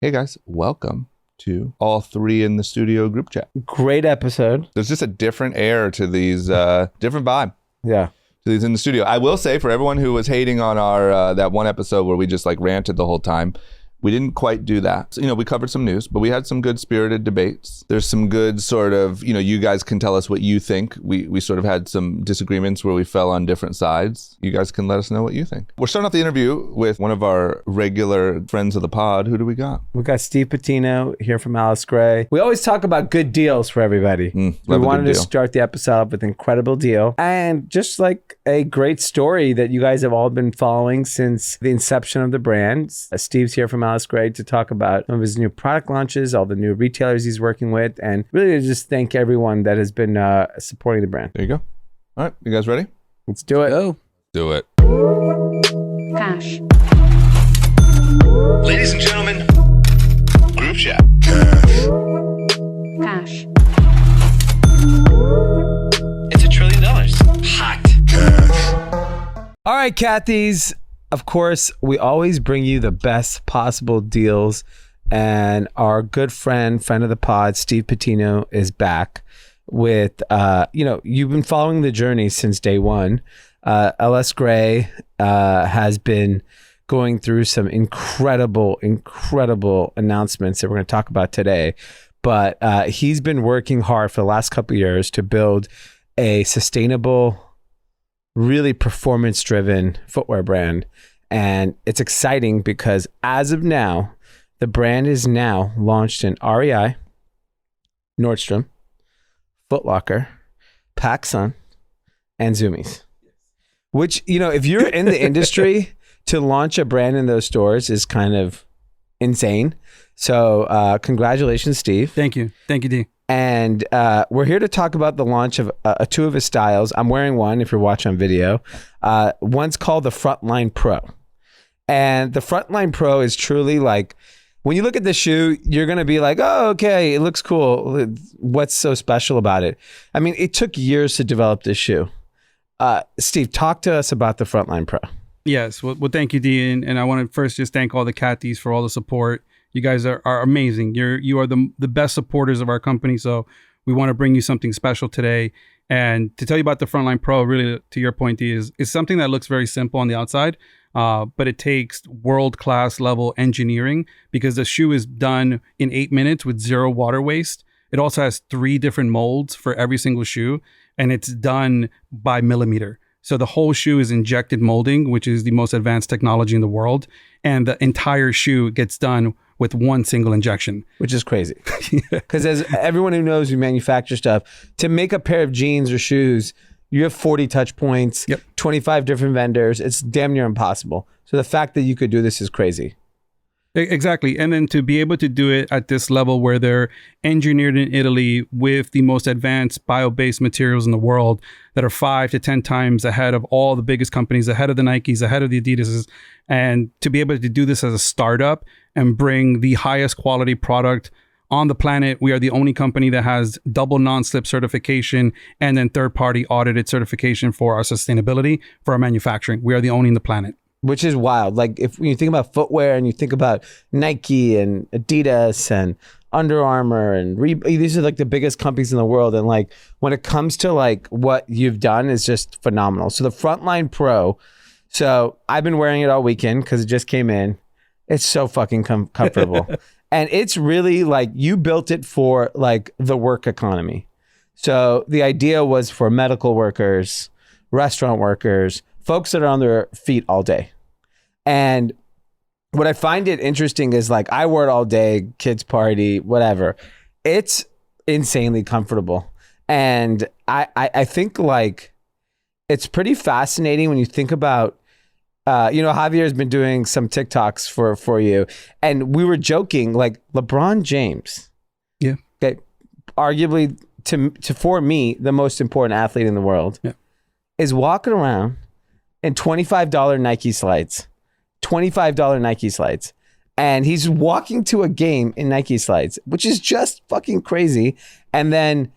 Hey guys, welcome to all three in the studio group chat. Great episode. There's just a different air to these, different vibe. Yeah. To these in the studio. I will say for everyone who was hating on our that one episode where we just like ranted the whole time, we didn't quite do that. So, we covered some news, but we had some good spirited debates. There's some good sort of, you guys can tell us what you think. We sort of had some disagreements where we fell on different sides. You guys can let us know what you think. We're starting off the interview with one of our regular friends of the pod. Who do we got? We got Steve Patino here from Alice Gray. We always talk about good deals for everybody. We wanted to start the episode off with an incredible deal and just like a great story that you guys have all been following since the inception of the brand. Steve's here from Alice Gray to talk about some of his new product launches, all the new retailers he's working with, and really to just thank everyone that has been supporting the brand. There you go. All right, you guys ready? Let's do it. Go. Do it. Cash. Ladies and gentlemen, group chat. Cash. It's $1 trillion. Hot. All right, Kathy's. Of course, we always bring you the best possible deals. And our good friend of the pod, Steve Patino, is back with, you've been following the journey since day one. LS Gray has been going through some incredible announcements that we're going to talk about today. But he's been working hard for the last couple of years to build a sustainable, really performance-driven footwear brand. And it's exciting because as of now, the brand is now launched in REI, Nordstrom, Foot Locker, PacSun, and Zumiez. Which, if you're in the industry, to launch a brand in those stores is kind of insane. So congratulations, Steve. Thank you, D. And we're here to talk about the launch of two of his styles. I'm wearing one if you're watching on video. One's called the Frontline Pro. And the Frontline Pro is truly like, when you look at the shoe, you're going to be like, oh, okay, it looks cool. What's so special about it? I mean, it took years to develop this shoe. Steve, talk to us about the Frontline Pro. Yes. Well, thank you, D. And I want to first just thank all the Cathys for all the support. You guys are amazing. You are the best supporters of our company. So we want to bring you something special today. And to tell you about the Frontline Pro, really, to your point, D, is something that looks very simple on the outside, but it takes world-class level engineering because the shoe is done in 8 minutes with 0 water waste. It also has 3 different molds for every single shoe, and it's done by millimeter. So the whole shoe is injected molding, which is the most advanced technology in the world. And the entire shoe gets done with one single injection. Which is crazy. Because as everyone who knows who manufactures stuff, to make a pair of jeans or shoes, you have 40 touch points, 25 different vendors. It's damn near impossible. So the fact that you could do this is crazy. Exactly. And then to be able to do it at this level where they're engineered in Italy with the most advanced bio-based materials in the world that are 5 to 10 times ahead of all the biggest companies, ahead of the Nikes, ahead of the Adidases. And to be able to do this as a startup and bring the highest quality product on the planet. We are the only company that has double non-slip certification and then third-party audited certification for our sustainability, for our manufacturing. We are the only in the planet. Which is wild. Like when you think about footwear and you think about Nike and Adidas and Under Armour and these are like the biggest companies in the world. And like when it comes to like what you've done is just phenomenal. So the Frontline Pro, so I've been wearing it all weekend because it just came in. It's so fucking comfortable. And it's really like you built it for like the work economy. So the idea was for medical workers, restaurant workers, folks that are on their feet all day. And what I find it interesting is like I wear it all day, kids party, whatever. It's insanely comfortable. And I think like it's pretty fascinating when you think about Javier's been doing some TikToks for you. And we were joking, like LeBron James. Yeah. Okay, arguably for me, the most important athlete in the world is walking around in $25 Nike slides, $25 Nike slides. And he's walking to a game in Nike slides, which is just fucking crazy. And then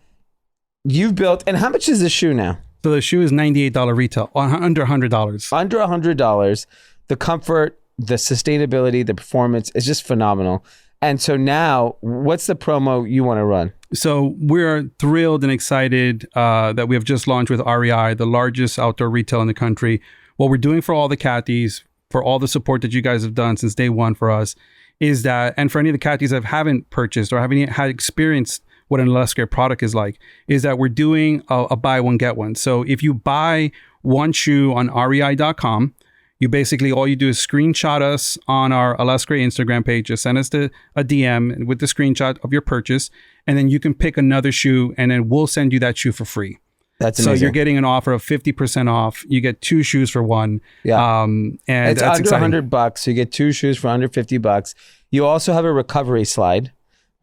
you've built, and how much is the shoe now? So the shoe is $98 retail, under $100. Under $100. The comfort, the sustainability, the performance is just phenomenal. And so now, what's the promo you want to run? So we're thrilled and excited that we have just launched with REI, the largest outdoor retail in the country. What we're doing for all the Cathys, for all the support that you guys have done since day one for us, is that, and for any of the Cathys that haven't purchased or haven't had experienced what an Alescre product is like, is that we're doing a buy one, get one. So if you buy one shoe on rei.com, you basically, all you do is screenshot us on our Alescre Instagram page, just send us a DM with the screenshot of your purchase, and then you can pick another shoe, and then we'll send you that shoe for free. That's so amazing. you're getting an offer of 50% off. You get 2 shoes for one. Yeah. And it's that's under exciting. $100. So you get 2 shoes for under $50. You also have a recovery slide.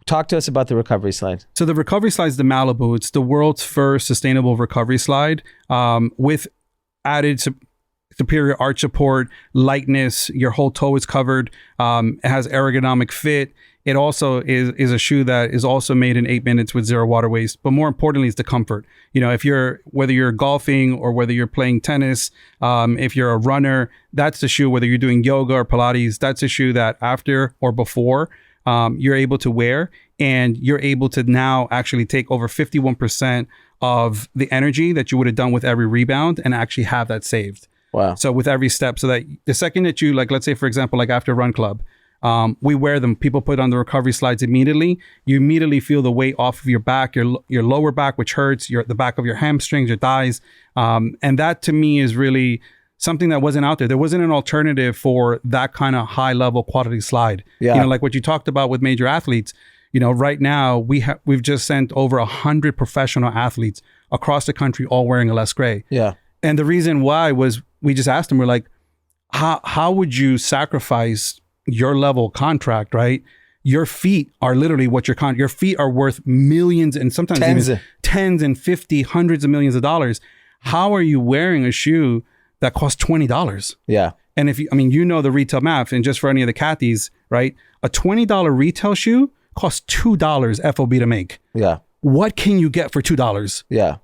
Talk to us about the recovery slide. So the recovery slide is the Malibu. It's the world's first sustainable recovery slide with added superior arch support, lightness. Your whole toe is covered. It has ergonomic fit. It also is a shoe that is also made in 8 minutes with 0 water waste. But more importantly, is the comfort. You know, whether you're golfing or whether you're playing tennis, if you're a runner, that's the shoe. Whether you're doing yoga or Pilates, that's a shoe that after or before you're able to wear, and you're able to now actually take over 51% of the energy that you would have done with every rebound and actually have that saved. Wow. So with every step, so that the second that you, like, let's say, for example, like after Run Club, we wear them. People put on the recovery slides immediately. You immediately feel the weight off of your back, your lower back, which hurts, the back of your hamstrings, your thighs. And that to me is really something that wasn't out there. There wasn't an alternative for that kind of high level quality slide. Yeah. You know, like what you talked about with major athletes. You know, right now we've just sent over 100 professional athletes across the country, all wearing a Alescre. Yeah. And the reason why was we just asked them, we're like, how would you sacrifice your level contract, right? Your feet are literally what your feet are worth millions and sometimes tens and 50, hundreds of millions of dollars. How are you wearing a shoe that costs $20? Yeah. And you know the retail math, and just for any of the Cathys, right? A $20 retail shoe costs $2 FOB to make. Yeah. What can you get for $2? Yeah.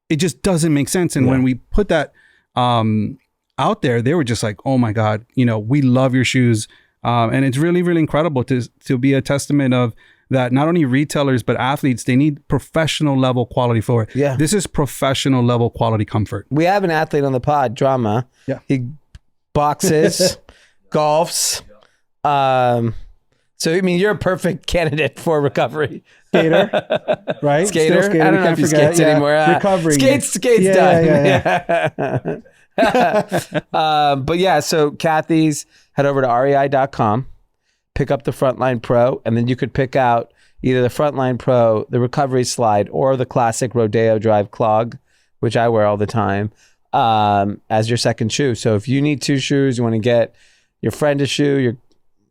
It just doesn't make sense. And when we put that out there, they were just like, oh my God, you know, we love your shoes. And it's really, really incredible to be a testament of that. Not only retailers, but athletes, they need professional level quality for it. Yeah. This is professional level quality comfort. We have an athlete on the pod, Drama. Yeah. He boxes, golfs. So, I mean, you're a perfect candidate for recovery. Skater, right? Skater? Still I don't know if he skates anymore. Recovery. Skates done. But yeah, so Cathy's, head over to rei.com, pick up the Frontline Pro, and then you could pick out either the Frontline Pro, the recovery slide, or the classic Rodeo Drive clog, which I wear all the time, as your second shoe. So if you need 2 shoes, you want to get your friend a shoe,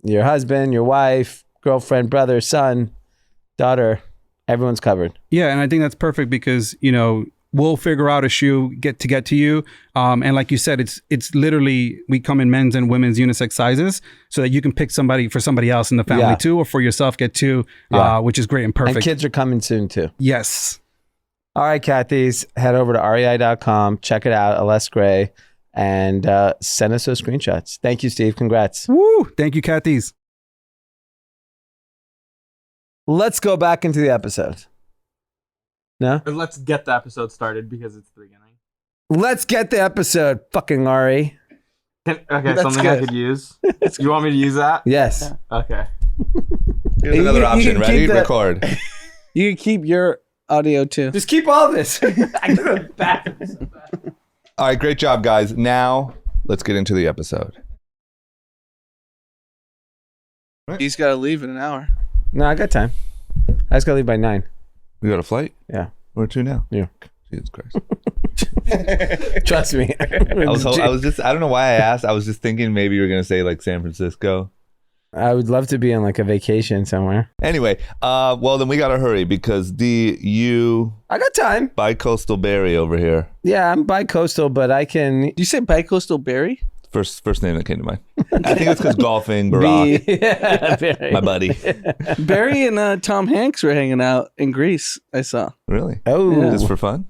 your husband, your wife, girlfriend, brother, son, daughter, everyone's covered. Yeah, and I think that's perfect because, you know, we'll figure out a shoe get to you. And like you said, it's literally, we come in men's and women's unisex sizes so that you can pick for somebody else in the family too, or for yourself, get 2, which is great and perfect. And kids are coming soon too. Yes. All right, Cathy's, head over to rei.com, check it out, Alescre, and send us those screenshots. Thank you, Steve. Congrats. Woo! Thank you, Cathys. Let's go back into the episode. No? Or let's get the episode started because it's the beginning. Let's get the episode, fucking Ari. Okay, That's something good. I could use. You want me to use that? Yes. Okay. Here's another you option. can Ready? keep the- Record. You can keep your audio too. Just keep all this. All right, great job, guys. Now, let's get into the episode. He's got to leave in an hour. No, I got time. I just got to leave by 9. We got a flight? Yeah. Where to now? Yeah. Jesus Christ. Trust me. I don't know why I asked. I was just thinking maybe you were going to say like San Francisco. I would love to be on like a vacation somewhere. Anyway, well, then we got to hurry because I got time. bi-coastal Barry over here. Yeah, I'm bi-coastal, but I can... Did you say bi-coastal Barry? First name that came to mind. I think it's because golfing, Barack, Yeah, very. my buddy. Barry and Tom Hanks were hanging out in Greece. I saw. Really? Oh. Just for fun?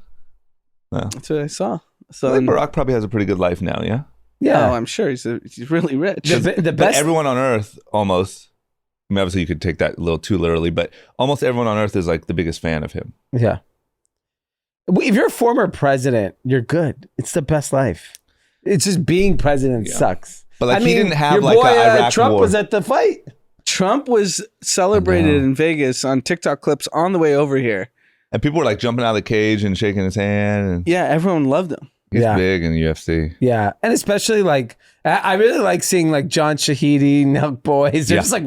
No. That's what I saw. I So think Barack probably has a pretty good life now, yeah? Yeah. Oh, I'm sure he's really rich. The But best... everyone on Earth, almost, I mean, obviously you could take that a little too literally, but almost everyone on earth is like the biggest fan of him. Yeah. If you're a former president, you're good. It's the best life. It's just being president sucks. But like he didn't have your like boy, an Iraq Trump war. was at the fight. Trump was celebrated in Vegas on TikTok clips on the way over here. And people were like jumping out of the cage and shaking his hand. And Yeah, everyone loved him. he's big in the UFC. Yeah. And especially like, I really like seeing like John Shahidi, Nelk Boys. They're just like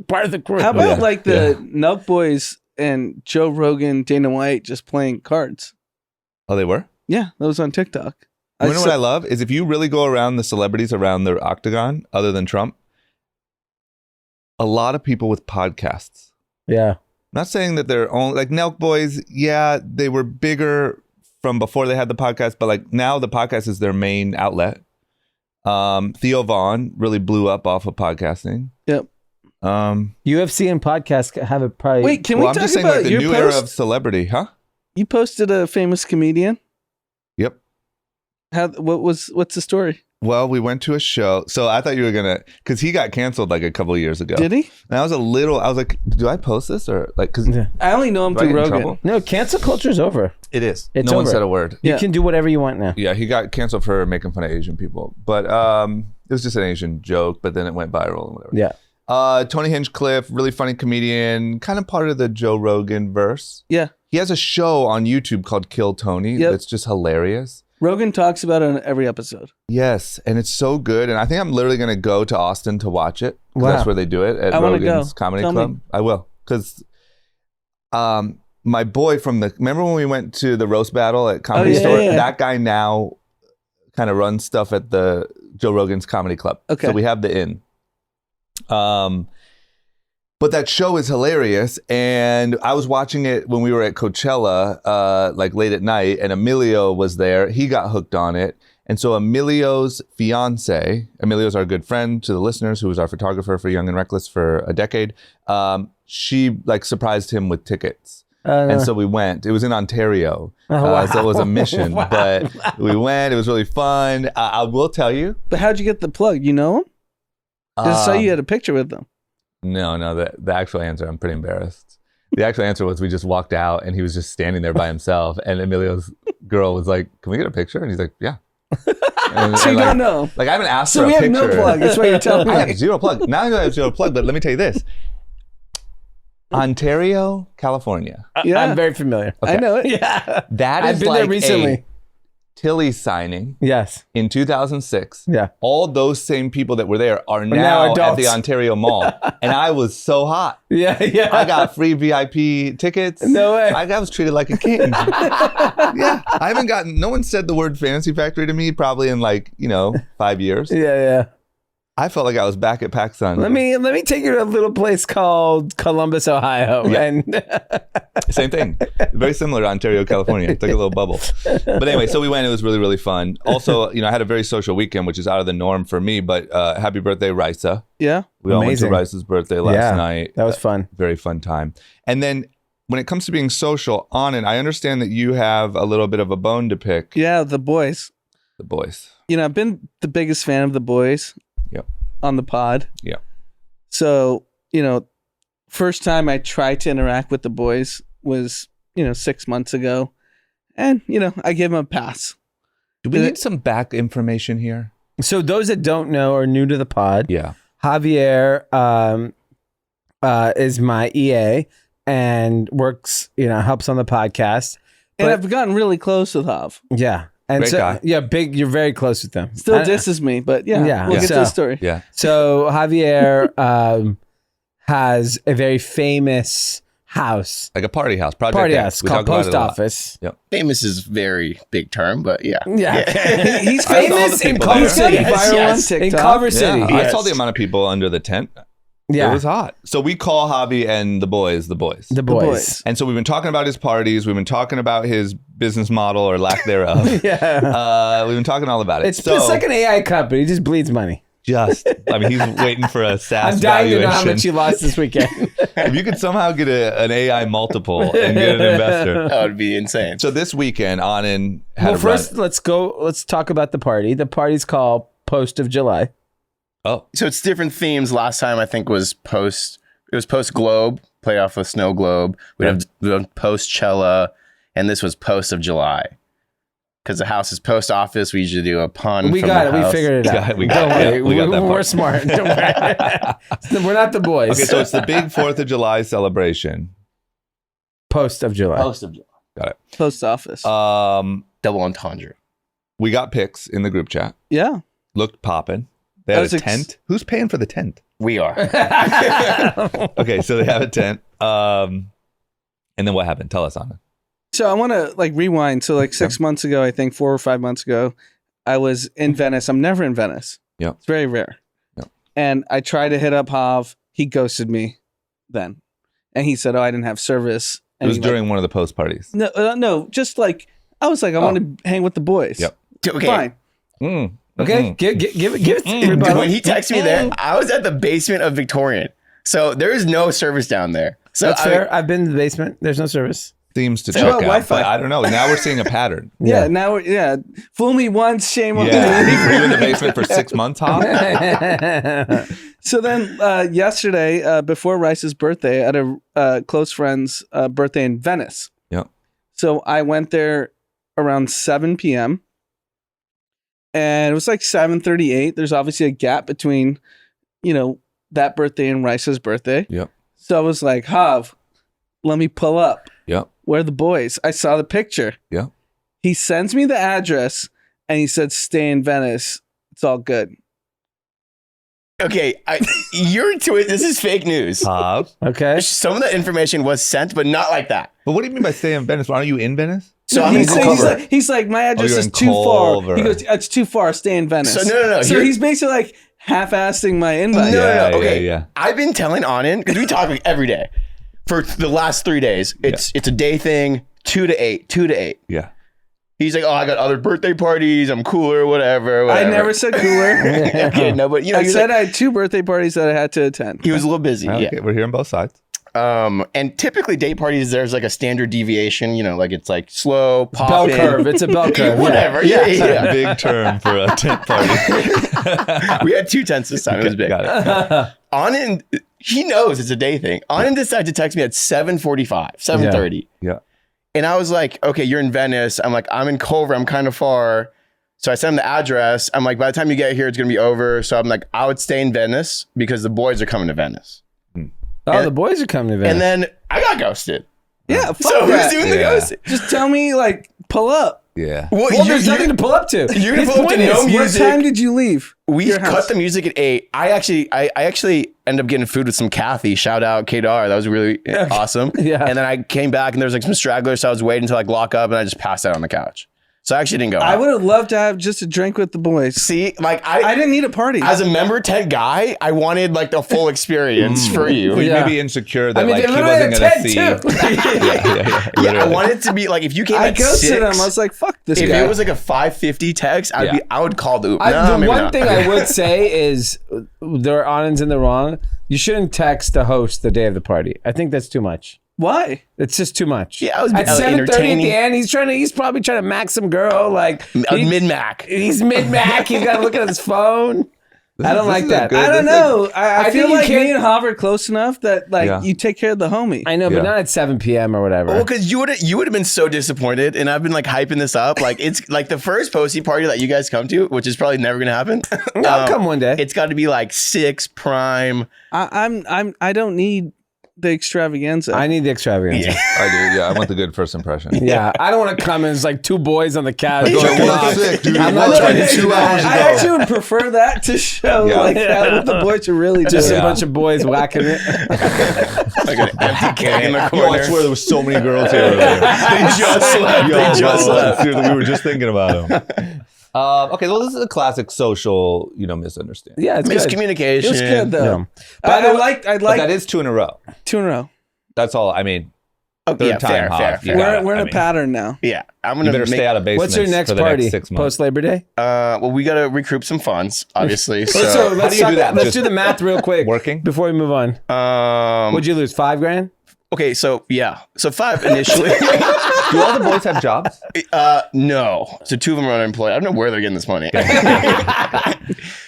part of the crew. How about like the Nelk Boys and Joe Rogan, Dana White just playing cards? Oh, they were? Yeah, that was on TikTok. You know what I love is if you really go around the celebrities around the octagon, other than Trump, a lot of people with podcasts. Yeah. I'm not saying that they're only like Nelk Boys. Yeah, they were bigger from before they had the podcast, but like now the podcast is their main outlet. Theo Vaughn really blew up off of podcasting. Yep. UFC and podcasts have it probably. Wait, can we I'm talk just saying about like the your new post? era of celebrity, huh? You posted a famous comedian. Yep. What's the story? Well, we went to a show. So I thought you were going to, because he got canceled like a couple of years ago. Did he? And I was like, do I post this? Or like, because I only know him do I through get in Rogan. trouble? No, cancel culture's over. It is. It's no one over. said a word. You Yeah. can do whatever you want now. Yeah, he got canceled for making fun of Asian people. But it was just an Asian joke, but then it went viral and whatever. Yeah. Tony Hinchcliffe, really funny comedian, kind of part of the Joe Rogan verse. Yeah. He has a show on YouTube called Kill Tony Yep. that's just hilarious. Rogan talks about it on every episode. Yes, and it's so good. And I think I'm literally going to go to Austin to watch it. 'Cause Wow. That's where they do it at I wanna Rogan's go. Comedy Tell Club. me. I will. Because my boy remember when we went to the roast battle at Comedy yeah, Store? yeah. That guy now kind of runs stuff at the Joe Rogan's Comedy Club. Okay. So we have the inn. But that show is hilarious, and I was watching it when we were at Coachella, like late at night, and Emilio was there. He got hooked on it, and so Emilio's fiance, Emilio's our good friend to the listeners, who was our photographer for Young and Reckless for a decade. She like surprised him with tickets, and so we went. It was in Ontario, so it was a mission, but we went. It was really fun. I will tell you. But how'd you get the plug? You know him? Just saw you had a picture with them. No, the actual answer, I'm pretty embarrassed. The actual answer was we just walked out and he was just standing there by himself. And Emilio's girl was like, "Can we get a picture?" And he's like, "Yeah." And, So you like, don't know. Like I haven't asked So for a we have picture. no plug. That's what you're telling I me. have zero plug. Now I have zero plug, but let me tell you this. Ontario, California. Yeah. I'm very familiar. I know it. Yeah. That I've is been like there recently. a Tilly signing Yes. in 2006. Yeah. All those same people that were there are now now at adults. the Ontario Mall. And I was so hot. Yeah. Yeah. I got free VIP tickets. No way. I was treated like a king. Yeah. I haven't gotten, no one said the word Fantasy Factory to me probably in 5 years. Yeah. Yeah. I felt like I was back at PacSun. Let me take you to a little place called Columbus, Ohio. Yeah. And Same thing. Very similar to Ontario, California. It's like a little bubble. But anyway, so we went. It was really, really fun. Also, I had a very social weekend, which is out of the norm for me. But happy birthday, Risa. Yeah. We all went to Amazing. Risa's birthday last night. that was fun. Very fun time. And then when it comes to being social, Anand, I understand that you have a little bit of a bone to pick. Yeah, the boys. The boys. I've been the biggest fan of the boys. Yep. On the pod. Yeah. So, first time I tried to interact with the boys was, 6 months ago. And, I gave them a pass. Do we need some back information here? So those that don't know or new to the pod, Yeah. Javier is my EA and works, helps on the podcast. And But- I've gotten really close with Hav. Yeah. And Great so, guy. yeah, big. You're very close with them. Still I- disses me, but yeah, Yeah. we'll get to So- the story. Yeah. So Javier has a very famous house, Like a party house. Project party X. house We called talk about Post it a lot. Office. Famous is very big term, but yeah. Yeah. He's I saw famous the in people Culver there. City. He's viral Yes. on In TikTok. Culver City. Yeah, I Yes. saw the amount of people under the tent. Yeah. It was hot. So we call Javi and the boys. The boys. boys. And so we've been talking about his parties. We've been talking about his business model or lack thereof. Yeah. We've been talking all about it. It's like an AI company. It just bleeds money. He's waiting for a SaaS I'm dying to know how valuation. much you lost this weekend. If you could somehow get an AI multiple and get an investor. That would be insane. So this weekend, Anand had Well, a first, run. let's talk about the party. The party's called Post of July. Oh, So it's different themes. Last time I think was post It was post Globe, played off of Snow Globe. We have post Cella, and this was post of July. Because the house is post office, we usually do a pun. We from got the it. We house. figured it out. We got Don't it. worry. We got that We're part. smart. Don't worry. We're not the boys. Okay, so it's the big 4th of July celebration. Post of July. Post of July. Got it. Post office. Double entendre. We got pics in the group chat. Yeah. Looked popping. They That had was a tent. Who's paying for the tent? We are. Okay, so they have a tent. And then what happened? Tell us, Anand. So I want to like rewind. So like 6 months ago, I think 4 or 5 months ago, I was in Venice. I'm never in Venice. Yeah. It's very rare. Yeah. And I tried to hit up Hav. He ghosted me then. And he said, oh, I didn't have service. It And was he during one of the post parties. no, just like, I was like, I want to hang with the boys. Yep. Okay. Fine. Okay, give it to everybody. When he texted me there, I was at the basement of Victorian. So there is no service down there. So That's fair. I've been in the basement. There's no service. Seems to What check about out. Wi-Fi? But I don't know. Now we're seeing a pattern. Yeah. Now, fool me once, shame on Yeah. me. Were you in the basement for 6 months, Hop? So then yesterday, before Rice's birthday, I had a close friend's birthday in Venice. Yeah. So I went there around 7 p.m. And it was like 7:38. There's obviously a gap between, that birthday and Rice's birthday. Yep. So I was like, Hav, let me pull up. Yep. Where are the boys? I saw the picture. Yeah. He sends me the address and he said, stay in Venice. It's all good. Okay, you're to it. This is fake news. Hop. Okay. Some of the information was sent, but not like that. But what do you mean by stay in Venice? Aren't you in Venice? So I'm in Culver. he's like, my address you're is in too far. Culver. He goes, it's too far. Stay in Venice. So no. So he's basically like half-assing my invite. No. Yeah, Okay, yeah. I've been telling Anand because we talk like every day for the last 3 days. It's a day thing. 2 to 8. 2 to 8. Yeah. He's like, oh, I got other birthday parties. I'm cooler, whatever. I never said cooler. Okay, no, but I he's said like, I had 2 birthday parties that I had to attend. he was a little busy. Okay, we're hearing both sides. And typically date parties, there's like a standard deviation. Like it's like slow, pop Bell in. curve. It's a bell curve. Whatever. Yeah. Big term for a tent party. We had 2 tents this time. It was big. Got it. Anand, he knows it's a day thing. Anand decided to text me at 7:45, 7:30. Yeah. And I was like, okay, you're in Venice. I'm like, I'm in Culver. I'm kind of far. So I sent him the address. I'm like, by the time you get here, it's going to be over. So I'm like, I would stay in Venice because the boys are coming to Venice. Oh, the boys are coming to Venice. And then I got ghosted. Yeah, fuck So that. who's doing the ghosting? Just tell me, like, pull up. Yeah. well, there's nothing to pull up to. You're going His to pull up to point no is, music. What time did you leave? We your house? cut the music at 8. I actually ended up getting food with some Kathy. Shout out Kadar. That was really awesome. Yeah. And then I came back and there was like some stragglers. So I was waiting until like lock up and I just passed out on the couch. So I actually didn't go I out. would have loved to have just a drink with the boys. See, like I didn't need a party. as a member tent guy, I wanted like the full experience for you. Well, you Yeah. may be insecure that I mean, like they he literally wasn't had going to 10 see. too. Yeah, I Literally. wanted it to be like if you came I at ghosted 6, him. I was like, fuck this if guy. it was like a 5:50 text, I would call the Uber. The maybe one not. thing I would say is there are Anand's in the wrong. You shouldn't text the host the day of the party. I think that's too much. Why? It's just too much. Yeah, I was at 7:30 at entertaining. the end. He's probably trying to max some girl. Like mid-mac. He's mid-mac. He's got to look at his phone. I don't like that. I don't know. I I feel think you like can't- me and Hav are close enough that like you take care of the homie. I know, but not at 7 p.m. or whatever. Well, because you would have been so disappointed, and I've been like hyping this up. Like it's like the first posty party that you guys come to, which is probably never gonna happen. I'll come one day. It's got to be like 6 prime. I don't need the extravaganza. I need the extravaganza. I do. Yeah, I want the good first impression. Yeah, I don't want to come and it's like 2 boys on the couch. Going, jerking "Well, off. sick, dude. I'm Well, not trying like to 2 do hours that. I actually would prefer that to show Yeah. like that what the boys are really doing. Just Yeah. a bunch of boys whacking it. Like an empty keg in the Yo, corner. I swear there was so many girls here earlier. They just left. Yo, They just left. seriously, we were just thinking about them. Okay, well, this is a classic social, misunderstanding. Yeah, it's good. Miscommunication. It was good though. Yeah. I'd But like that is 2 in a row. 2 in a row. That's all. I mean, Oh, third yeah, time, fair. You got it. We're in I a mean, pattern now. Yeah, I'm You gonna better stay out of basements. What's your next for the party? Next 6 months. Post Labor Day? Well, we gotta recruit some funds, obviously. So how do you do that? Let's Just do the math real quick. working? Before we move on. What'd you lose? $5,000? Okay, so 5 initially. Do all the boys have jobs? No. So 2 of them are unemployed. I don't know where they're getting this money.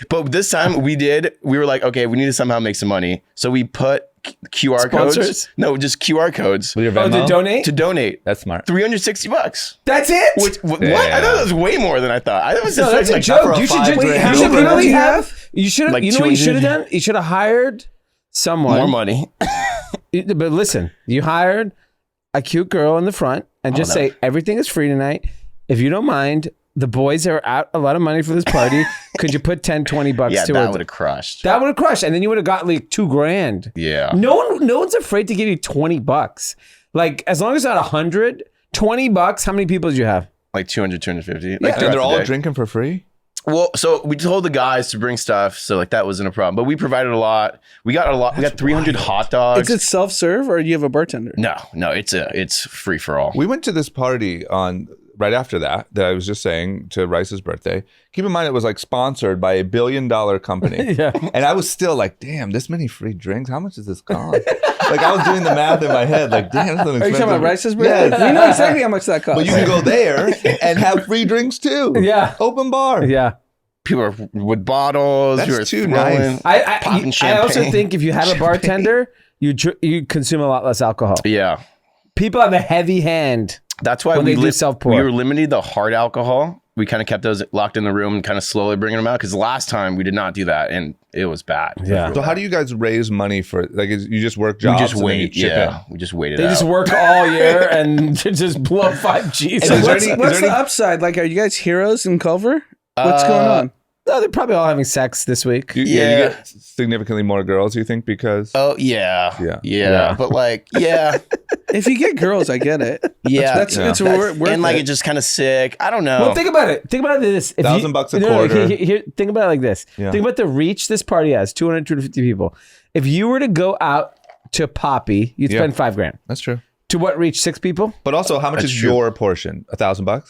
But this time we were like, okay, we need to somehow make some money. So we put QR Sponsors? codes. No, just QR codes With your Oh, Venmo? to donate? to donate. That's smart. $360. That's it? What? Yeah. I thought it was way more than I thought. I thought it was No, just that's a like joke. for a You should $5 just grand. how You many know people what do you I have? You should have. Like you know what you should have 200. done? You should have hired someone. more money. But listen, you hired a cute girl in the front and just no. say everything is free tonight. If you don't mind, the boys are out a lot of money for this party. Could you put 10, 20 bucks Yeah, to that it? would have crushed. That would have crushed, and then you would have got like $2,000. Yeah. No one's afraid to give you $20. Like as long as it's not 100, $20. How many people do you have? Like 200, 250. Like And throughout they're the all day. drinking for free? Well, so we told the guys to bring stuff, so like that wasn't a problem. But we provided a lot. We got a lot. We got 300 hot dogs. Is it self-serve or do you have a bartender? No, it's free for all. We went to this party on right after that I was just saying to Rice's birthday. Keep in mind it was like sponsored by $1 billion company. Yeah. And I was still like, damn, this many free drinks? How much does this cost? Like I was doing the math in my head, like, damn, that's an Are you expensive. talking about Rice's birthday? Yes. We know exactly how much that costs. But you can go there and have free drinks too. Yeah. Open bar. Yeah. People are with bottles. That's people are too throwing- nice. Popping I also champagne. think if you have a bartender, you consume a lot less alcohol. Yeah, People have a heavy hand. that's why When they do self-pour. we were limiting the hard alcohol. We kind of kept those locked in the room and kind of slowly bringing them out because last time we did not do that and it was bad. It was Yeah. real So how bad. do you guys raise money for like you just work we jobs? just and then you wait? chip Yeah, in? we just waited. They out. just work all year and just blow 5Gs. And is there any- What's is the there any- upside? Like, are you guys heroes in Culver? What's going on? No, they're probably all having sex this week. You Yeah. get significantly more girls, you think, because Oh yeah, Yeah. yeah. But like, yeah, If you get girls, I get it. yeah. That's it's worth and like it. it's just kind of sick. I don't know. Well, think about it. Think about it this. If $1,000 a no, quarter. Think about it like this. Yeah. Think about the reach this party has, 200, 250 people. If you were to go out to Poppy, you'd Yeah. spend $5,000. that's true. To what reach? 6 people? But also, how much That's is true. your portion? $1,000?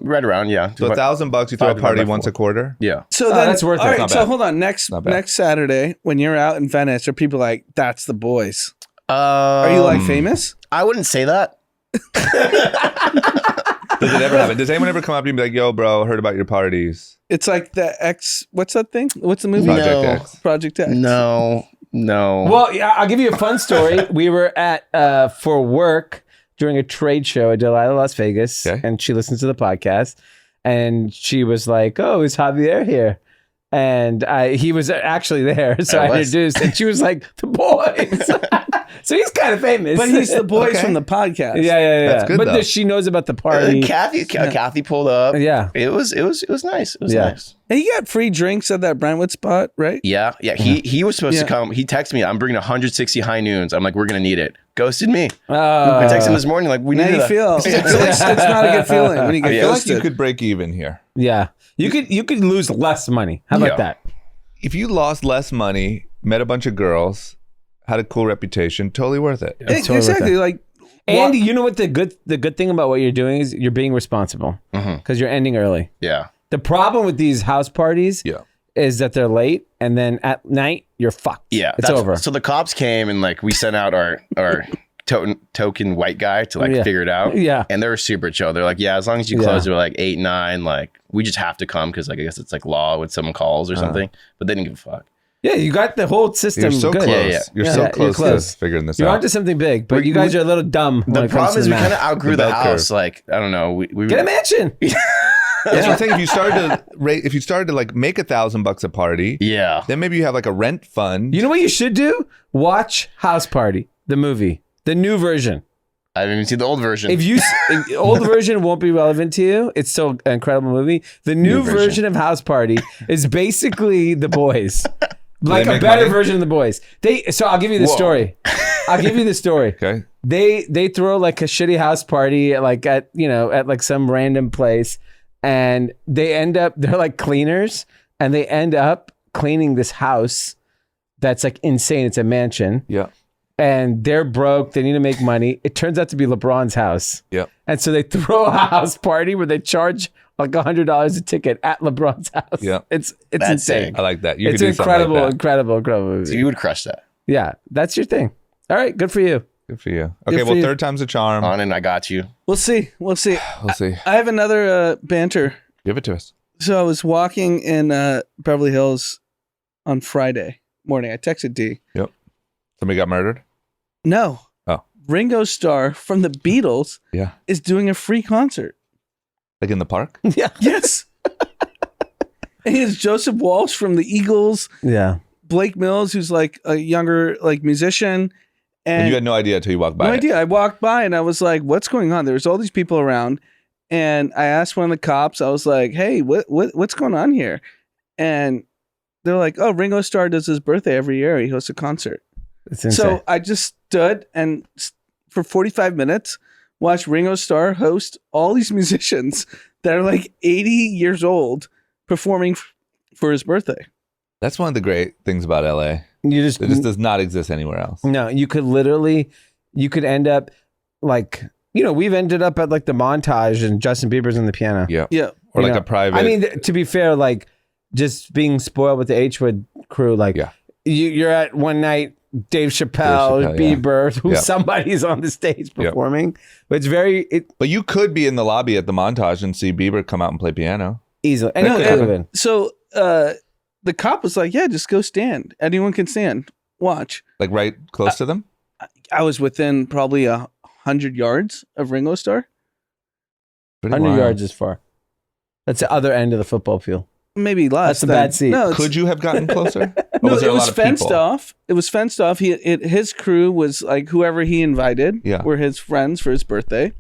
Right around, yeah. So $1,000, you throw a 5 divided party by once 4. a quarter. Yeah. So Oh, then that's worth it. all right, Not so bad. hold on. Next Not bad. next Saturday, when you're out in Venice, are people like, that's the boys? Are you like famous? I wouldn't say that. Does it ever happen? Does anyone ever come up to you and be like, "Yo, bro, heard about your parties"? It's like the X. What's that thing? What's the movie? Project No. X. Project X. No. Well, yeah, I'll give you a fun story. We were at for work during a trade show at Delilah, Las Vegas, Okay. and she listens to the podcast, and she was like, "Oh, is Javier here?" And he was actually there, so I was. introduced, and she was like, "The boys." So he's kind of famous, But he's the boys Okay. from the podcast. yeah. That's good, but though. she knows about the party. Kathy pulled up. Yeah. It was nice. It was Yeah. nice. And he got free drinks at that Brentwood spot, right? Yeah. He was supposed to Yeah. come. He texted me, I'm bringing 160 high noons. I'm like, we're gonna need it. Ghosted me. I Uh, texted him this morning, like, we Now need you that. feel it's not a good feeling when you I get feel like you ghosted. could break even here. yeah, you could lose less money. How about Yeah. that? If you lost less money, met a bunch of girls, had a cool reputation, totally worth it. It's totally worth Exactly. it. Like, And you know what the good thing about what you're doing is you're being responsible because you're ending early. Yeah. The problem with these house parties Yeah. is that they're late, and then at night you're fucked. Yeah. it's over. So the cops came and like we sent out our token white guy to like Yeah. figure it out. Yeah. And they were super chill. They're like, yeah, as long as you Yeah. close, they're like 8, 9, like we just have to come because like I guess it's like law when someone calls or something. But they didn't give a fuck. Yeah, you got the whole system. You're so good. close. Yeah. You're Yeah, so you're close, close. to figuring this You're out. onto something big, but you guys are a little dumb. when The it comes problem to is we math. kind of outgrew The the bell house. curve. Like I don't know. We Get a mansion. That's what I'm saying. If you started to if you started to like make $1,000 a party, yeah. then maybe you have like a rent fund. You know what you should do? Watch House Party, the movie, the new version. I haven't even seen the old version. If the old version won't be relevant to you, it's still an incredible movie. The new version of House Party is basically The Boys, like a make better money? version of The Boys. So I'll give you the story. I'll give you the story. Okay. They throw like a shitty house party like at like some random place, and they're like cleaners, and they end up cleaning this house that's like insane. It's a mansion. Yeah. And they're broke. They need to make money. It turns out to be LeBron's house. Yeah. And so they throw a house party where they charge like $100 a ticket at LeBron's house. Yeah. It's That's insane. sick. I like that. You It's could do something like that. incredible movie. So you would crush that. Yeah, that's your thing. All right, good for you. Good for you. Okay, for well, you. third time's a charm. On and I got you. we'll see. We'll see. I have another banter. Give it to us. So I was walking in Beverly Hills on Friday morning. I texted D. Yep. Somebody got murdered? No. Oh. Ringo Starr from the Beatles Yeah. is doing a free concert. Like in the park? Yeah. Yes. And he has Joseph Walsh from the Eagles, Yeah. Blake Mills, who's like a younger like musician. And you had no idea until you walked by. No it. idea. I walked by and I was like, what's going on? There's all these people around. And I asked one of the cops, I was like, hey, what's going on here? And they're like, oh, Ringo Starr does his birthday every year. He hosts a concert. It's insane. So I just stood and for 45 minutes watched Ringo Starr host all these musicians that are like 80 years old performing for his birthday. That's one of the great things about LA. you just It just does not exist anywhere else. no, you could end up like, we've ended up at like the Montage and Justin Bieber's on the piano. Yeah. Yeah. Or You like know, a private. I mean, to be fair, like just being spoiled with the H-Wood crew, like Yeah. you're at one night, Dave Chappelle, yeah. Bieber, who Yeah. somebody's on the stage Yeah. performing. But it's very But you could be in the lobby at the Montage and see Bieber come out and play piano. easy. And That it could could have happen. been. So the cop was like, yeah, just go stand. Anyone can stand. Watch. Like right close to them? I was within probably 100 yards of Ringo Starr. Pretty 100 wild. yards is far. That's the other end of the football field. Maybe less. That's a than- bad seat. No, it's- Could you have gotten closer? Or no, was there it a was lot of fenced people? off. It was fenced off. His crew was like whoever he invited Yeah. were his friends for his birthday.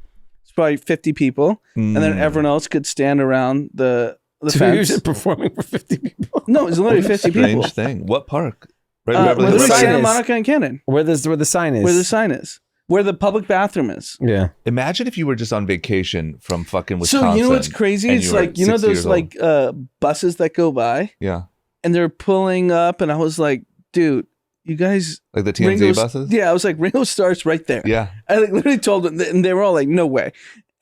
It's probably 50 people, and then Mm. everyone else could stand around the So fence. you're performing for 50 people. No, it's literally 50 Strange people. thing. What park? Right, Where Beverly the Hills? sign Santa is. Monica and Cannon, Where the sign is. where the sign is, where the public bathroom is. Yeah. Imagine if you were just on vacation from fucking Wisconsin. So you know what's crazy? and It's you were like 60 those years old. like buses that go by, Yeah. and they're pulling up, and I was like, dude, you guys. Like the TMZ Ringo's- buses? Yeah, I was like, Ringo Starr's right there. Yeah. I like literally told them, and they were all like, "No way."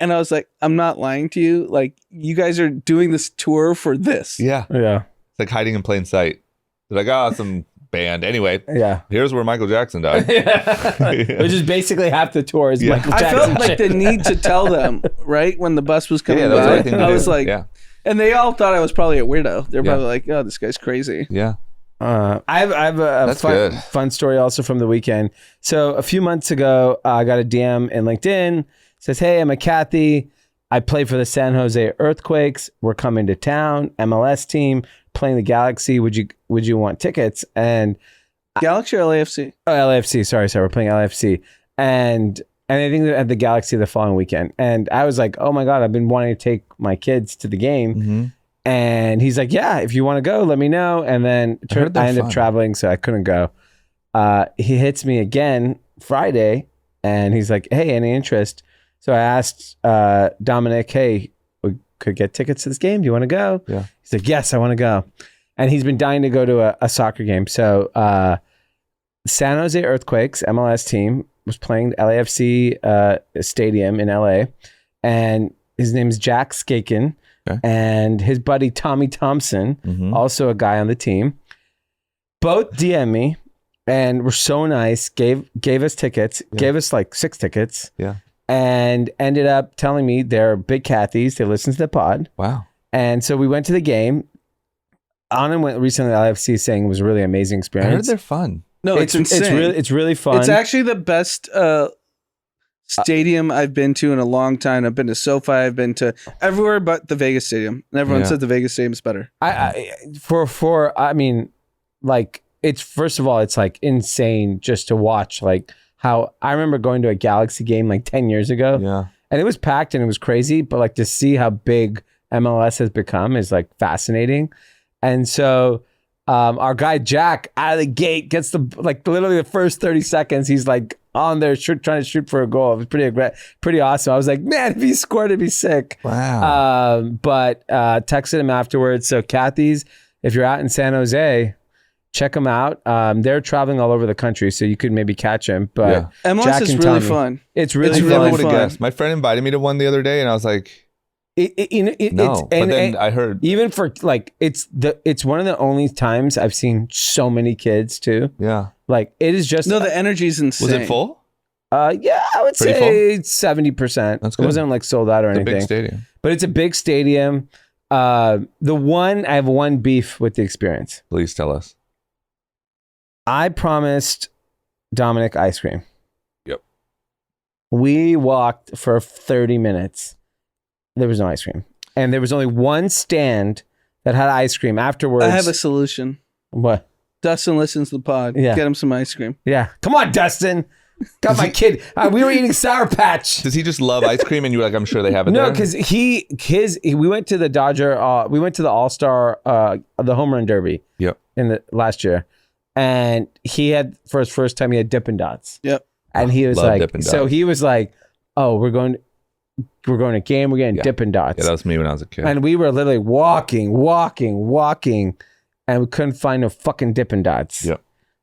And I was like, "I'm not lying to you. Like, you guys are doing this tour for this." Yeah. Yeah. It's like hiding in plain sight. They're like, oh, some band. Anyway, Yeah. here's where Michael Jackson died. Which is basically half the tour is Yeah. Michael I Jackson. felt like shit. the need to tell them right when the bus was coming Yeah, that was the by. right thing to I do. was like, yeah. and they all thought I was probably a weirdo. They're Yeah. probably like, "Oh, this guy's crazy." Yeah. I have a That's good. fun story also from the weekend. So a few months ago, I got a DM in LinkedIn. Says, "Hey, I'm a Kathy. I play for the San Jose Earthquakes. We're coming to town. MLS team playing the Galaxy. Would you want tickets?" And Galaxy or LAFC? LAFC. Sorry. We're playing LAFC, and I think they're at the Galaxy the following weekend. And I was like, "Oh my god, I've been wanting to take my kids to the game." Mm-hmm. And he's like, "Yeah, if you want to go, let me know." And then I heard they're I ended fun. up traveling, so I couldn't go. He hits me again Friday, and he's like, "Hey, any interest?" So I asked Dominic, "Hey, we could get tickets to this game. Do you want to go?" Yeah. He's like, "Yes, I want to go." And he's been dying to go to a soccer game. So San Jose Earthquakes, MLS team, was playing the LAFC stadium in LA, and his name's Jack Skaken. Okay. And his buddy Tommy Thompson, Mm-hmm. also a guy on the team, both DM me and were so nice, gave us tickets, gave us like 6 tickets, Yeah. and ended up telling me they're big Cathys, they listen to the pod. Wow. And so we went to the game. Anand went recently to LAFC saying it was a really amazing I heard experience. they're fun. No, it's insane. It's really fun. It's actually the best stadium I've been to in a long time. I've been to SoFi. I've been to everywhere but the Vegas Stadium. And everyone Yeah. said the Vegas Stadium's better. I mean, like, it's, first of all, it's like insane just to watch, like, how I remember going to a Galaxy game like 10 years ago, Yeah. and it was packed and it was crazy, but like to see how big MLS has become is like fascinating. And so our guy Jack out of the gate gets literally the first 30 seconds, he's like on there trying to shoot for a goal. It was pretty awesome. I was like, man, if he scored, it'd be sick. Wow. But texted him afterwards. So Kathy's, if you're out in San Jose, check them out. They're traveling all over the country, so you could maybe catch him. But MLS Jack is and really Tommy. fun. It's really It's I fun. never really would have fun. guessed. My friend invited me to one the other day, and I was like, No, no. But then I heard, even for like it's one of the only times I've seen so many kids too. yeah. Like it is just No, the energy's insane. Was it full? Yeah, I would Pretty say 70%. That's It good. wasn't like sold out or It's a anything. big stadium. But it's a big stadium. I have one beef with the experience. Please tell us. I promised Dominic ice cream. Yep. We walked for 30 minutes. There was no ice cream. And there was only one stand that had ice cream afterwards. I have a solution. What? Dustin listens to the pod. Yeah. Get him some ice cream. Yeah. Come on, Dustin. Got my kid. We were eating Sour Patch. Does he just love ice cream? And you were like, I'm sure they have it No, there? because we went to the Dodger, we went to the All-Star, the Home Run Derby. Yep. In the last year. And he had, for his first time, he had Dippin' Dots. Yep. And he was Love like, Dippin' so Dots. he was like, oh, we're going to a game, we're getting Dippin' Dots. Yeah, that was me when I was a kid. And we were literally walking, and we couldn't find no fucking Dippin' Dots. Yep.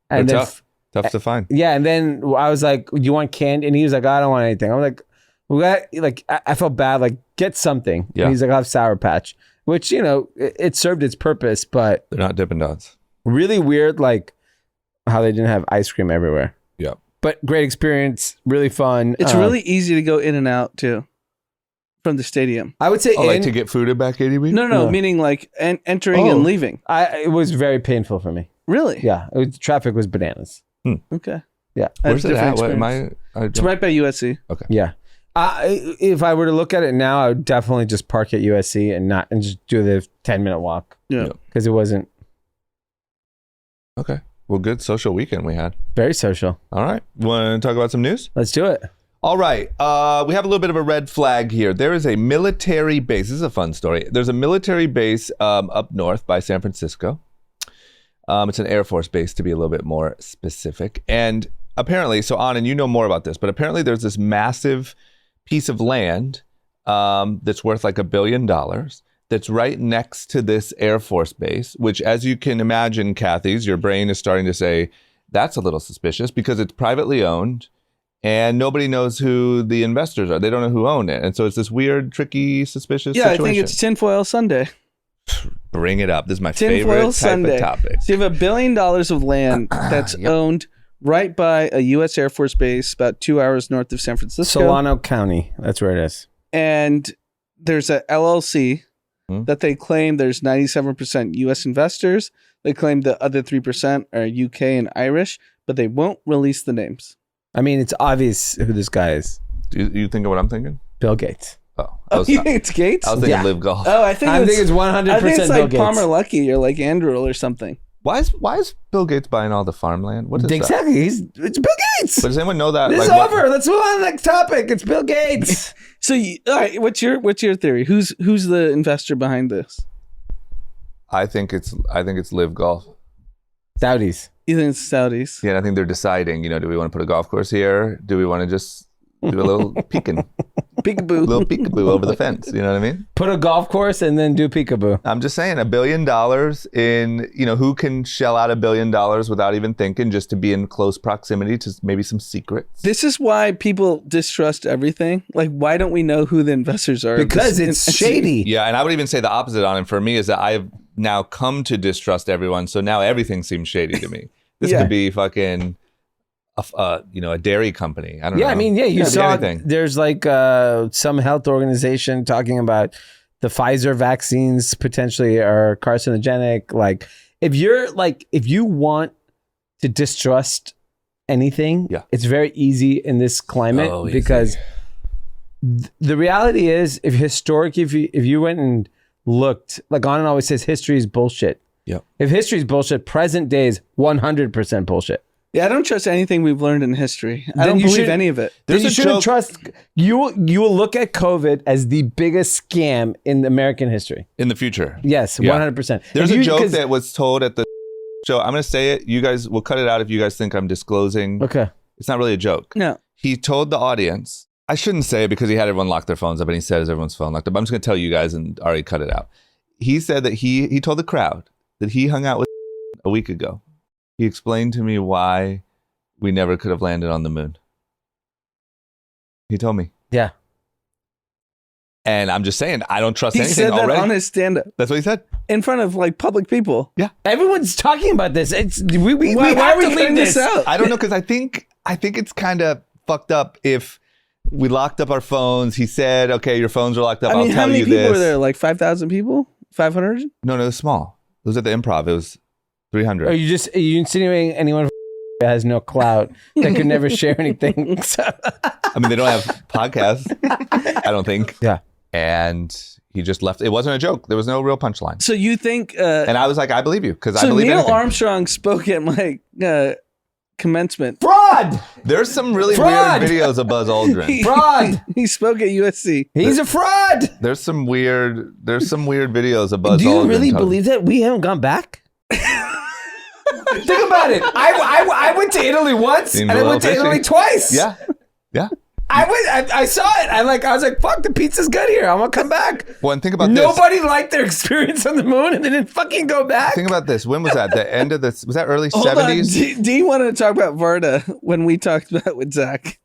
And They're then, tough to find. yeah, and then I was like, "Do you want candy?" And he was like, "I don't want anything." I'm like, "We got like." I felt bad. Like, get something. Yeah. And he's like, "I'll have Sour Patch," which it served its purpose, but They're not Dippin' Dots. really weird. Like how they didn't have ice cream everywhere. Yep. But great experience, really fun. It's really easy to go in and out too from the stadium. I would say Oh, like to get food at back 80 week? No, meaning like entering and leaving. it was very painful for me. Really? Yeah, traffic was bananas. Okay. Yeah. Where's it at? What am experience. I It's right by USC. Okay. Yeah. If I were to look at it now, I would definitely just park at USC and just do the 10-minute walk. Yeah. Because it wasn't Okay. Well, good social weekend we had. very social. All right. Want to talk about some news? Let's do it. All right. We have a little bit of a red flag here. There is a military base. This is a fun story. There's a military base up north by San Francisco. It's an Air Force base, to be a little bit more specific. And apparently, so Anand, you know more about this, but apparently there's this massive piece of land that's worth like $1 billion that's right next to this Air Force base, which, as you can imagine, Kathy's, your brain is starting to say, that's a little suspicious because it's privately owned and nobody knows who the investors are. They don't know who owned it. And so it's this weird, tricky, suspicious situation. I think it's tinfoil Sunday. Bring it up. This is my Tinfoil favorite type Sunday. of topic. So you have $1 billion of land that's owned right by a U.S. Air Force base about 2 hours north of San Francisco. Solano County. That's where it is. And there's a LLC that they claim there's 97% U.S. investors. They claim the other 3% are UK and Irish, but they won't release the names. I mean, it's obvious who this guy is. Do you think of what I'm thinking? Bill Gates. Oh, You think it's Gates? I was thinking Yeah. Live Golf. Oh, I think it's 100% I think it's Bill like Gates. Palmer Luckey or like Andrew or something. Why is Bill Gates buying all the farmland? What is that? Exactly. It's Bill Gates. But does anyone know that? This is Like, over. Let's move on to the next topic. It's Bill Gates. So, all right, what's your theory? Who's the investor behind this? I think it's Live Golf. Saudis. You think it's Saudis? Yeah, and I think they're deciding. Do we want to put a golf course here? Do we want to just do a little peeking, Peekaboo. little peekaboo over the fence? You know what I mean? Put a golf course and then do peekaboo. I'm just saying, $1 billion in, who can shell out $1 billion without even thinking, just to be in close proximity to maybe some secrets? This is why people distrust everything. Like, why don't we know who the investors are? Because it's shady. Yeah, and I would even say the opposite on it for me is that I've now come to distrust everyone. So now everything seems shady to me. This could be fucking, a dairy company. I don't know. Yeah, I mean, you Could be saw anything. there's like some health organization talking about the Pfizer vaccines potentially are carcinogenic. Like, if you want to distrust anything, it's very easy in this climate because the reality is, if you went and looked, like Anand always says, history is bullshit. Yep. If history is bullshit, present day is 100% bullshit. Yeah, I don't trust anything we've learned in history. I Then don't you believe should- any of it. Then There's you a shouldn't joke- trust. You will look at COVID as the biggest scam in American history. In the future. Yes, Yeah. 100%. There's If a you- joke 'cause- that was told at the show. I'm going to say it. You guys will cut it out if you guys think I'm disclosing. Okay. It's not really a joke. No. He told the audience, I shouldn't say it because he had everyone lock their phones up, and he said, "Is everyone's phone locked up?" I'm just going to tell you guys and already cut it out. He said that he told the crowd that he hung out with a week ago. He explained to me why we never could have landed on the moon. He told me. Yeah. And I'm just saying, I don't trust He anything said that already. on his stand-up That's what he said. in front of like public people. Everyone's talking about this. We Why have are we to leave cutting this out? I don't know, because I think it's kind of fucked up if we locked up our phones. He said, "Okay, your phones are locked up. I mean, I'll how tell many you people this." were there? Like 5,000 people? 500? No, it was small. It was at the Improv. It was 300. Are you insinuating anyone has no clout. They could never share anything. So. I mean, they don't have podcasts, I don't think. Yeah. And he just left. It wasn't a joke. There was no real punchline. So you think? And I was like, I believe you because I So believe Neil anything. Armstrong spoke at my commencement. Fraud! There's some really Fraud! weird videos of Buzz Aldrin. Fraud! He spoke at USC. He's a fraud! There's some weird videos of Buzz Aldrin. Do you really talking. believe that? We haven't gone back? Think about it. I went to Italy once Seems and a I went to little fishy. Italy twice. Yeah. Yeah. I saw it. I was like, fuck, the pizza's good here. I'm gonna come back. Well, and think about this. Nobody liked their experience on the moon and they didn't fucking go back. Think about this. When was that? The end of was that early Hold on. 70s? Do you want to talk about Varda when we talked about it with Zach?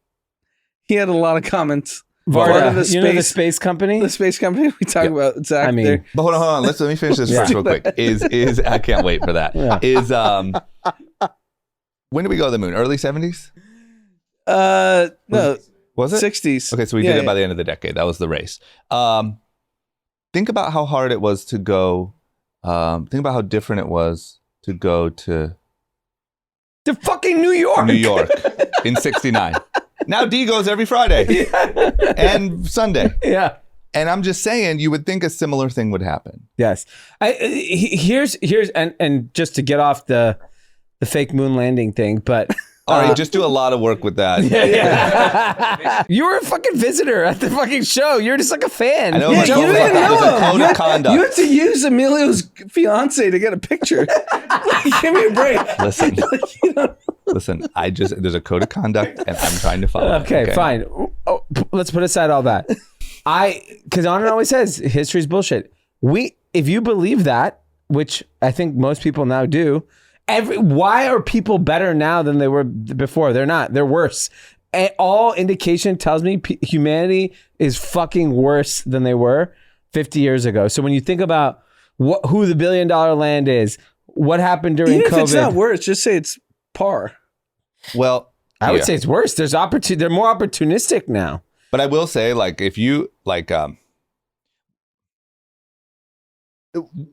He had a lot of comments. Varda, the you know the space company? The space company we talked about with Zach. I mean- there. But hold on. Let me finish this first real quick. Is I can't wait for that. Yeah. Is when did we go to the moon? Early 70s? No, Was it? 60s. Okay, so we did it by the end of the decade. That was the race. Think about how hard it was to go. Think about how different it was to go to To fucking New York. New York in 69. Now D goes every Friday and Sunday. Yeah. And I'm just saying, you would think a similar thing would happen. Yes. Here's and just to get off the fake moon landing thing, but All right, just do a lot of work with that. yeah. You were a fucking visitor at the fucking show. You're just like a fan. I know, Yeah, like, you don't even there's know a him. code of conduct. You have to use Emilio's fiance to get a picture. Give me a break. Listen, listen. There's a code of conduct, and I'm trying to follow. Okay, it, fine. Oh, let's put aside all that. Because Anand always says history's bullshit. If you believe that, which I think most people now do, why are people better now than they were before? They're not. They're worse. All indication tells me humanity is fucking worse than they were 50 years ago. So when you think about who the $1 billion land is, what happened during Even COVID, if it's not worse, just say it's par. Well, I would say it's worse. They're more opportunistic now. But I will say, like, if you like,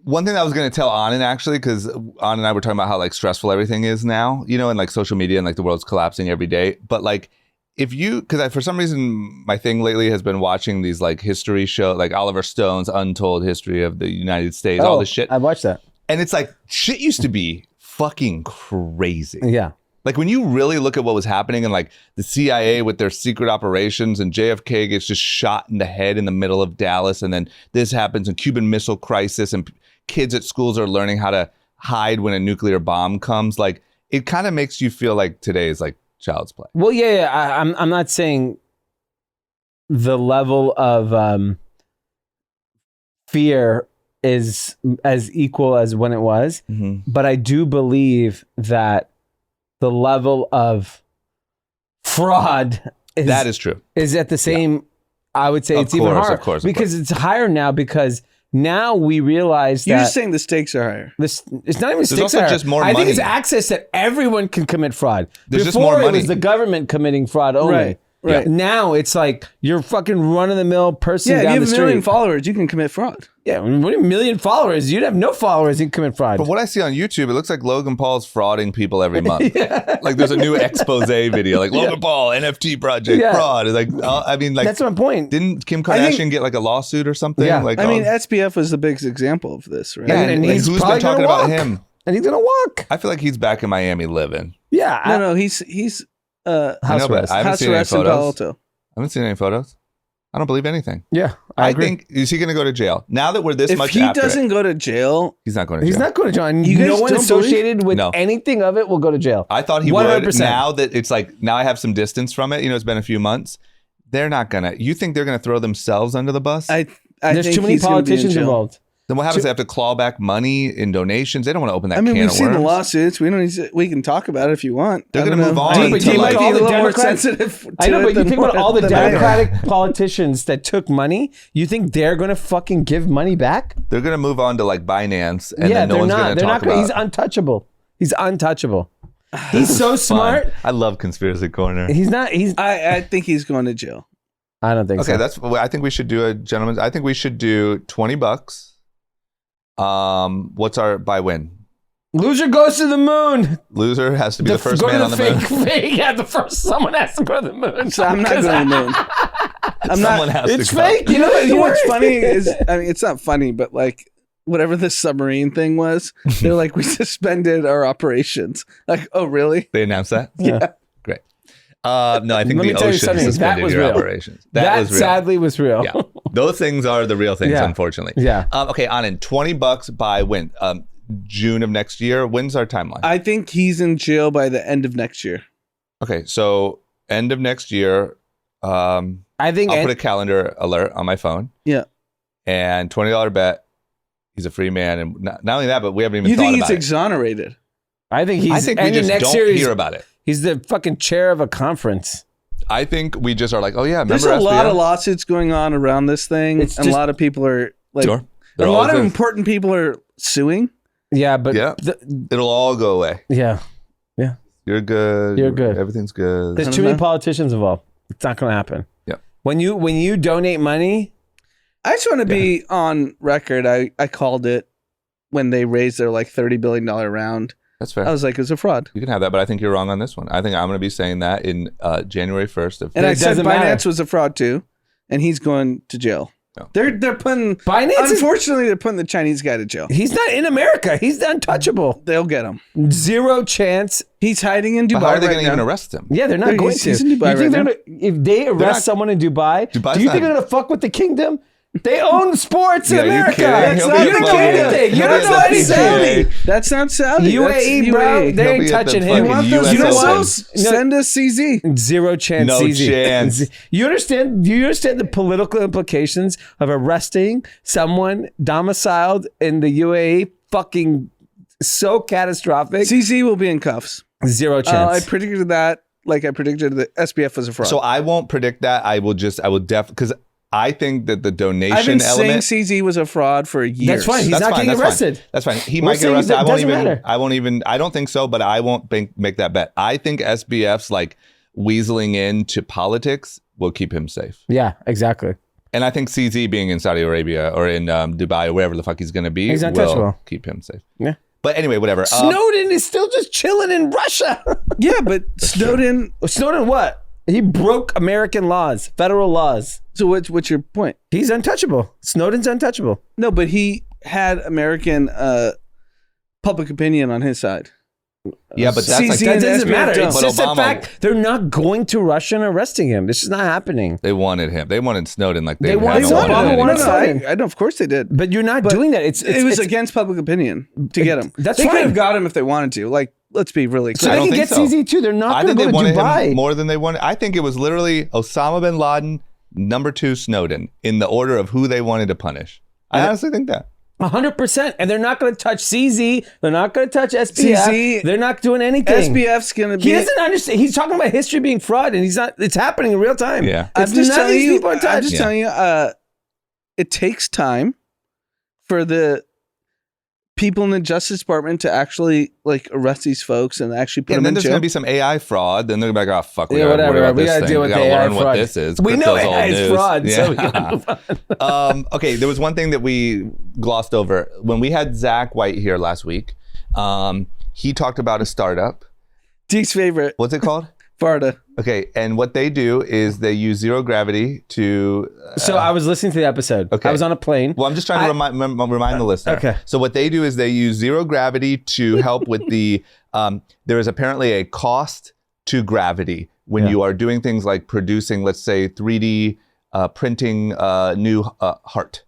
one thing I was going to tell Anand actually, because Anand and I were talking about how like stressful everything is now, you know, and like social media and like the world's collapsing every day. But like, because for some reason my thing lately has been watching these like history show, like Oliver Stone's Untold History of the United States, all this shit. I watched that. And it's like shit used to be fucking crazy. Yeah. Like when you really look at what was happening and like the CIA with their secret operations and JFK gets just shot in the head in the middle of Dallas. And then this happens and Cuban Missile Crisis and kids at schools are learning how to hide when a nuclear bomb comes. Like it kind of makes you feel like today is like child's play. Well, yeah. I'm not saying the level of fear is as equal as when it was, but I do believe that the level of fraud is true. Is at the same. Yeah. I would say of it's course, even higher of course, because it's higher now because now we realize You're that just saying the stakes are higher. it's not even stakes also higher. just more I think money. it's access that everyone can commit fraud. There's Before just more it money. was the government committing fraud only. Right. Right. Now it's like you're a fucking run-of-the-mill person Yeah, if down you the have a street. million followers, you can commit fraud. Yeah, what do you mean, million followers? You'd have no followers and commit fraud. But what I see on YouTube, it looks like Logan Paul's frauding people every month. Like there's a new expose video, like Logan Paul, NFT project, fraud. It's like, I mean, like that's my point. Didn't Kim Kardashian get like a lawsuit or something? Yeah. Like, I mean, SPF was the biggest example of this, right? Yeah, and like, he's who's probably been talking gonna about walk. him? And he's gonna walk. I feel like he's back in Miami living. Yeah, No, he's I know, but I haven't house seen any arrest in Palo photos. Alto. I haven't seen any photos. I don't believe anything. Yeah, I agree. think, is he going to go to jail? Now that we're this If much he after doesn't it, go to jail, he's not going to jail. He's not going to jail. And You guys no one don't associated with No. anything of it will go to jail. I thought he 100%. would. Now that it's like, now I have some distance from it. You know, it's been a few months. They're not going to, you think they're going to throw themselves under the bus? I There's think too many he's gonna be in politicians jail. involved. Then what happens? They have to claw back money in donations. They don't want to open that I mean, can we've of seen the worms. lawsuns. We can talk about it if you want. They're I gonna don't move know. on He to, might like- be a little more Democrats- sensitive. I know, to but it you than think about all the than I am. Democratic politicians that took money. You think they're going to fucking give money back? They're going to move on to like Binance, and Yeah, then no they're one's not. going to They're talk not. about. He's untouchable. He's untouchable. He's so smart. Fun. I love Conspiracy Corner. He's not. He's. I think he's going to jail. I don't think Okay, so. that's. I think we should do a gentleman's. I think we should do $20. What's our by when? Loser goes to the moon. Loser has to be the first go man to on the fake, moon. Fake. Yeah, the first. Someone has to go to the moon. So I'm not going to the moon. I'm Someone not. has It's to go. fake. You know what's funny is, I mean, it's not funny, but like whatever the submarine thing was, they're like, we suspended our operations. Like, oh, really? They announced that? Yeah. Great. No, I think Let me the tell you ocean something. That suspended was your real. operations. That was real. sadly was real. Yeah. Those things are the real things, Yeah. unfortunately. Yeah. Okay, Anand, $20 by when? June of next year. When's our timeline? I think he's in jail by the end of next year. Okay, so end of next year. I think I'll put a calendar alert on my phone. Yeah. And $20 bet. He's a free man, and not only that, but we haven't even You thought think he's about it. exonerated? I think he's. I think we and the just next don't year hear about it. He's the fucking chair of a conference. I think we just are like, oh yeah, remember There's a lot SBF? of lawsuits going on around this thing, It's and a just- lot of people are like, Sure. a lot of always is. important people are suing. Yeah, but Yeah. It'll all go away. yeah. You're good. You're good. Everything's good. There's too many politicians involved. It's not going to happen. Yeah. When you donate money, I just want to be on record. I called it when they raised their like $30 billion round. That's fair. I was like, it was a fraud. You can have that, but I think you're wrong on this one. I think I'm going to be saying that in January 1st. And I It said doesn't Binance matter. was a fraud too, and he's going to jail. No. They're putting Binance is- Unfortunately, they're putting the Chinese guy to jail. he's not in America. He's untouchable. They'll get him. Zero chance. He's hiding in Dubai But how are they right going to now. even arrest him? Yeah, they're not He's- going to. he's in Dubai You think right they're now. gonna, if they arrest not- someone in Dubai, Dubai's do you not- think they're going to fuck with the kingdom? They own sports in Yeah, you America. kidding? That's He'll not be you at don't the know fucking- anything. You he'll don't be know at the anything. PGA. That's not Saudi. UAE, That's bro. UAE. They He'll ain't be at the touching fucking him. You want US those Open. missiles? Send us CZ. Zero chance. No CZ. chance. You understand? Do you understand the political implications of arresting someone domiciled in the UAE? Fucking so catastrophic. CZ will be in cuffs. Zero I chance. predicted that. Like I predicted that SBF was a fraud. So I won't predict that. I will because I think that the I've donation been element. saying CZ was a fraud for years. That's fine. He's not getting that's arrested. Fine. That's fine. He We're might get saying arrested. that doesn't matter. I don't think so, but I won't make that bet. I think SBF's like weaseling into politics will keep him safe. Yeah, exactly. And I think CZ being in Saudi Arabia or in Dubai or wherever the fuck he's going to be He's will untouchable. keep him safe. Yeah. But anyway, whatever. Snowden is still just chilling in Russia. Yeah, but Snowden. Snowden what? He broke American laws, federal laws. So what's your point? He's untouchable. Snowden's untouchable. No, but he had American public opinion on his side. Yeah, but that's CZ like That and doesn't SBF matter. don't. It's But just the Obama- fact they're not going to Russia and arresting him. This is not happening. they wanted him. They wanted Snowden like They they wanted had Snowden. no Obama idea. wanted No, Snowden. I know, of course they did. But you're not But doing that. It was against public opinion to get him. That's they could fine. have got him if they wanted to. Like, let's be really So clear. I they don't can think get so. CZ too. They're not I going think to they go to wanted Dubai. him more than they wanted. I think it was literally Osama bin Laden, number 2 Snowden, in the order of who they wanted to punish. I honestly think that. 100%. And they're not going to touch CZ. They're not going to touch SBF. CZ They're not doing anything. SBF's gonna be. He doesn't understand. He's talking about history being fraud, and he's not. It's happening in real time. Yeah. I'm It's just none of telling these you. people are I'm touched. just telling you. It takes time for the people in the Justice Department to actually like arrest these folks and actually put And them then in there's jail. going to be some AI fraud. Then they're going to be like, oh, fuck, we Yeah, got to whatever. worry about We this gotta thing. deal with We gotta the AI learn what fraud. this is. We know Crypto's old AI is news. fraud, so we Yeah. can move on. Okay, there was one thing that we glossed over. When we had Zach White here last week, he talked about a startup. Deke's favorite, What's it called? Varda. Okay, and what they do is they use zero gravity to. So I was listening to the episode. Okay. I was on a plane. Well, I'm just trying to remind the listener. Okay. So what they do is they use zero gravity to help with the. There is apparently a cost to gravity when you are doing things like producing, let's say, 3D printing new heart.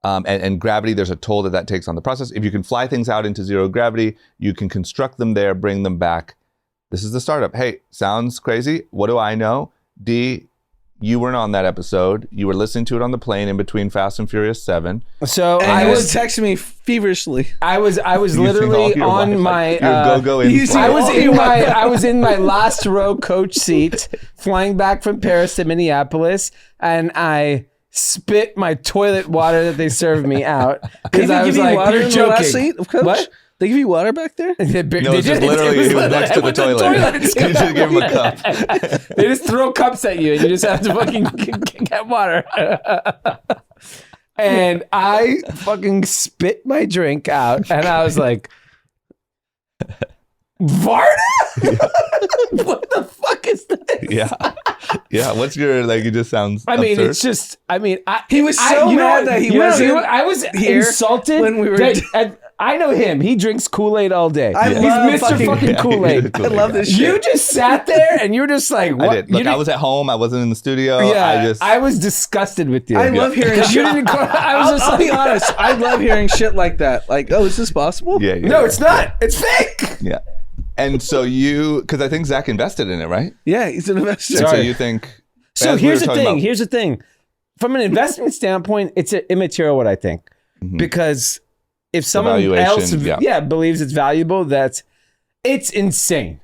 And gravity, there's a toll that takes on the process. If you can fly things out into zero gravity, you can construct them there, bring them back. This is the startup. Hey, sounds crazy. What do I know? D, you weren't on that episode. You were listening to it on the plane in between Fast and Furious 7. So And I he was was texting me feverishly. I was Using all literally your on life, my like your go-go using I in-flight. was in my last row coach seat flying back from Paris to Minneapolis, and I spit my toilet water that they served me out They because I give was you like, water "You're in the last joking." seat of coach? What? They give you water back there? They No, it's just literally he was next to the toilet. You should give him a cup. They just throw cups at you, and you just have to fucking get water. And I fucking spit my drink out, and I was like, Varda? What the fuck is this? Yeah. What's your like? It just sounds. I mean, absurd. it's just. I mean, He was so mad that he wasn't I was here insulted when we were. I know him. He drinks Kool-Aid all day. I He's love Mr. fucking Kool-Aid. I love this shit. You just sat there and you were just like, what? I did. Look, I was at home. I wasn't in the studio. Yeah, I was disgusted with you. I love hearing You shit. didn't go, I was just I'll like, be honest. I love hearing shit like that. Like, oh, is this possible? Yeah. no, it's not. It's fake. Yeah. And so because I think Zach invested in it, right? Yeah, he's an investor. And so Sorry. you think. So as we here's were the talking thing. about- Here's the thing. From an investment standpoint, it's immaterial what I think. Because if someone else valuation, believes it's valuable, it's insane.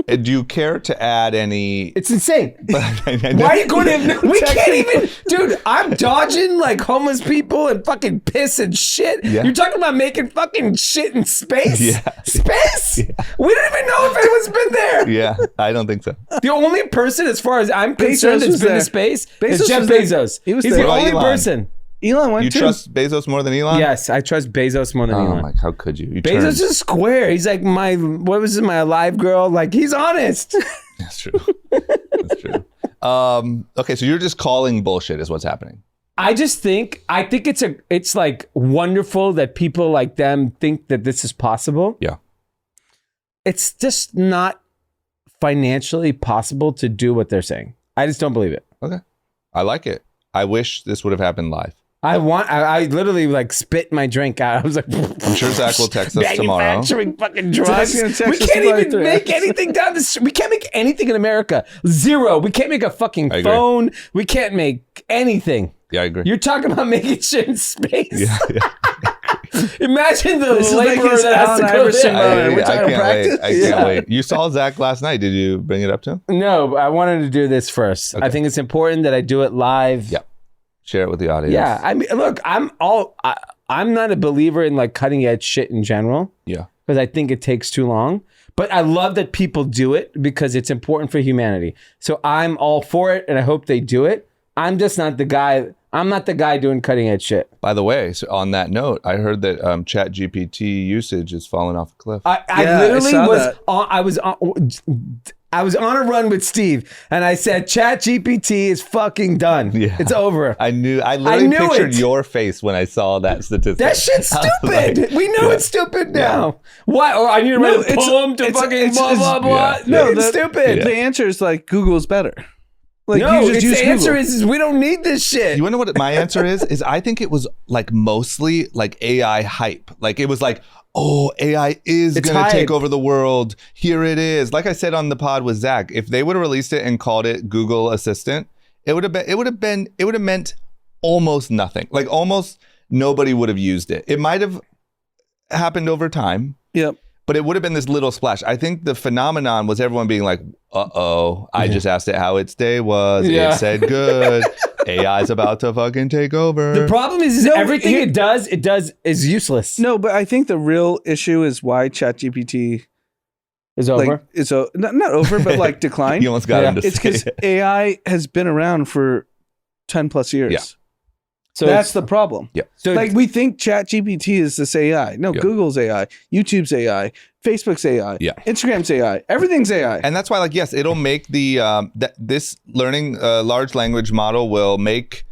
Do you care to add any? It's insane. Why Why are you going to? We can't even, dude. I'm dodging like homeless people and fucking piss and shit. Yeah. You're talking about making fucking shit in space. Yeah. Space. Yeah. We don't even know if anyone's been there. Yeah, I don't think so. The only person, as far as I'm concerned, Bezos that's was been there. to space Bezos is Jeff was there. Bezos. He was He's there. the What about only Elon? person. Elon went You too. trust Bezos more than Elon? Yes, I trust Bezos more than Oh Elon. my! How could you? You Bezos turned- is square. He's like my alive girl. Like he's honest. That's true. That's true. Okay, so you're just calling bullshit is what's happening. I think it's like wonderful that people like them think that this is possible. Yeah. It's just not financially possible to do what they're saying. I just don't believe it. Okay. I like it. I wish this would have happened live. I literally like spit my drink out. I was like, I'm sure Zach will text us tomorrow. manufacturing fucking drugs. Zach's gonna We text us can't tomorrow even too. make anything down the street. We can't make anything in America. Zero. We can't make a fucking I agree. phone. We can't make anything. Yeah, I agree. You're talking about making shit in space. Yeah. Imagine the This is like labor his that has Allen to go Iverson there. moment. We're I talking can't practice. wait. I can't wait. You saw Zach last night. Did you bring it up to him? No, I wanted to do this first. Okay. I think it's important that I do it live. Yeah. Share it with the audience. Yeah. I mean, look, I'm not a believer in like cutting edge shit in general Yeah. because I think it takes too long. But I love that people do it because it's important for humanity. So I'm all for it and I hope they do it. I'm just not the guy. I'm not the guy doing cutting edge shit. By the way, so on that note, I heard that ChatGPT usage is falling off a cliff. I Yeah, I literally saw was that. I was on a run with Steve and I said ChatGPT is fucking done. Yeah. It's over. I literally knew pictured it. your face when I saw that statistic. That shit's I was stupid. like, We know yeah. it's stupid now. What? Or I need to write a it's- poem to it's- fucking it's- blah, blah, it's- blah. yeah. No, No, it's the- stupid. The answer is like Google's better. Like No, you just use the answer Google. is we don't need this shit. You wanna know what my answer is? Is I think it was like mostly like AI hype. Like it was like, oh, AI is It's gonna take hype. over the world. Here it is. Like I said on the pod with Zach, if they would have released it and called it Google Assistant, it would have meant almost nothing. Like almost nobody would have used it. It might have happened over time. Yep. But it would have been this little splash. I think the phenomenon was everyone being like, uh-oh, I just asked it how its day was. Yeah. It said good. AI's about to fucking take over. The problem is No, everything here- it does is useless. No, but I think the real issue is why ChatGPT It's over. like it's not over, but like declined. You almost got Yeah. him to It's say because it. AI has been around for 10 plus years. Yeah. so That's the problem. so Like we think ChatGPT is this AI. No, Yeah. Google's AI, YouTube's AI, Facebook's AI, Yeah. Instagram's AI. Everything's AI. And that's why, like, yes, it'll make this learning large language model will make,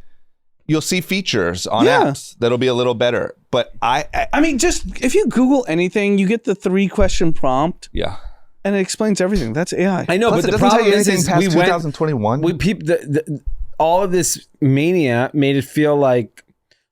you'll see features on Yeah. apps that'll be a little better. But I mean, just if you Google anything, you get the 3-question prompt yeah. and it explains everything. That's AI. I know, Plus, but it the doesn't tell problem you is, anything past we went 2021. we people all of this mania made it feel like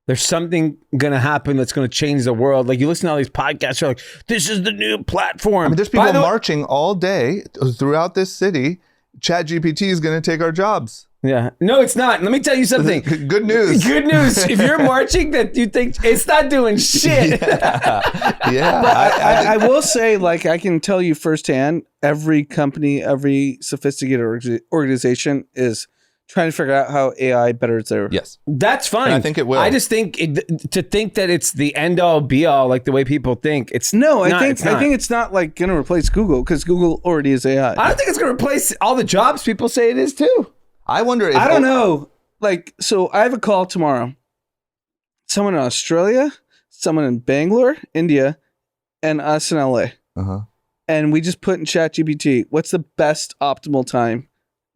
there's something gonna happen that's gonna change the world. Like you listen to all these podcasts, you're like, this is the new platform. I mean, there's By people the way- marching all day throughout this city. ChatGPT is going to take our jobs. Yeah. No, it's not. Let me tell you something. Good news. Good news. If you're marching, that you think it's not doing shit. Yeah. I will say, like, I can tell you firsthand, every company, every sophisticated organization is trying to figure out how AI betters their. Yes. That's fine. And I think it will. I just think to think that it's the end all be all, like the way people think. It's No, I not, think it's not. it's not like going to replace Google because Google already is AI. I don't think it's going to replace all the jobs people say it is too. I wonder if I don't know. Like, so I have a call tomorrow. Someone in Australia, someone in Bangalore, India, and us in LA. Uh-huh. and we just put in ChatGPT, what's the best optimal time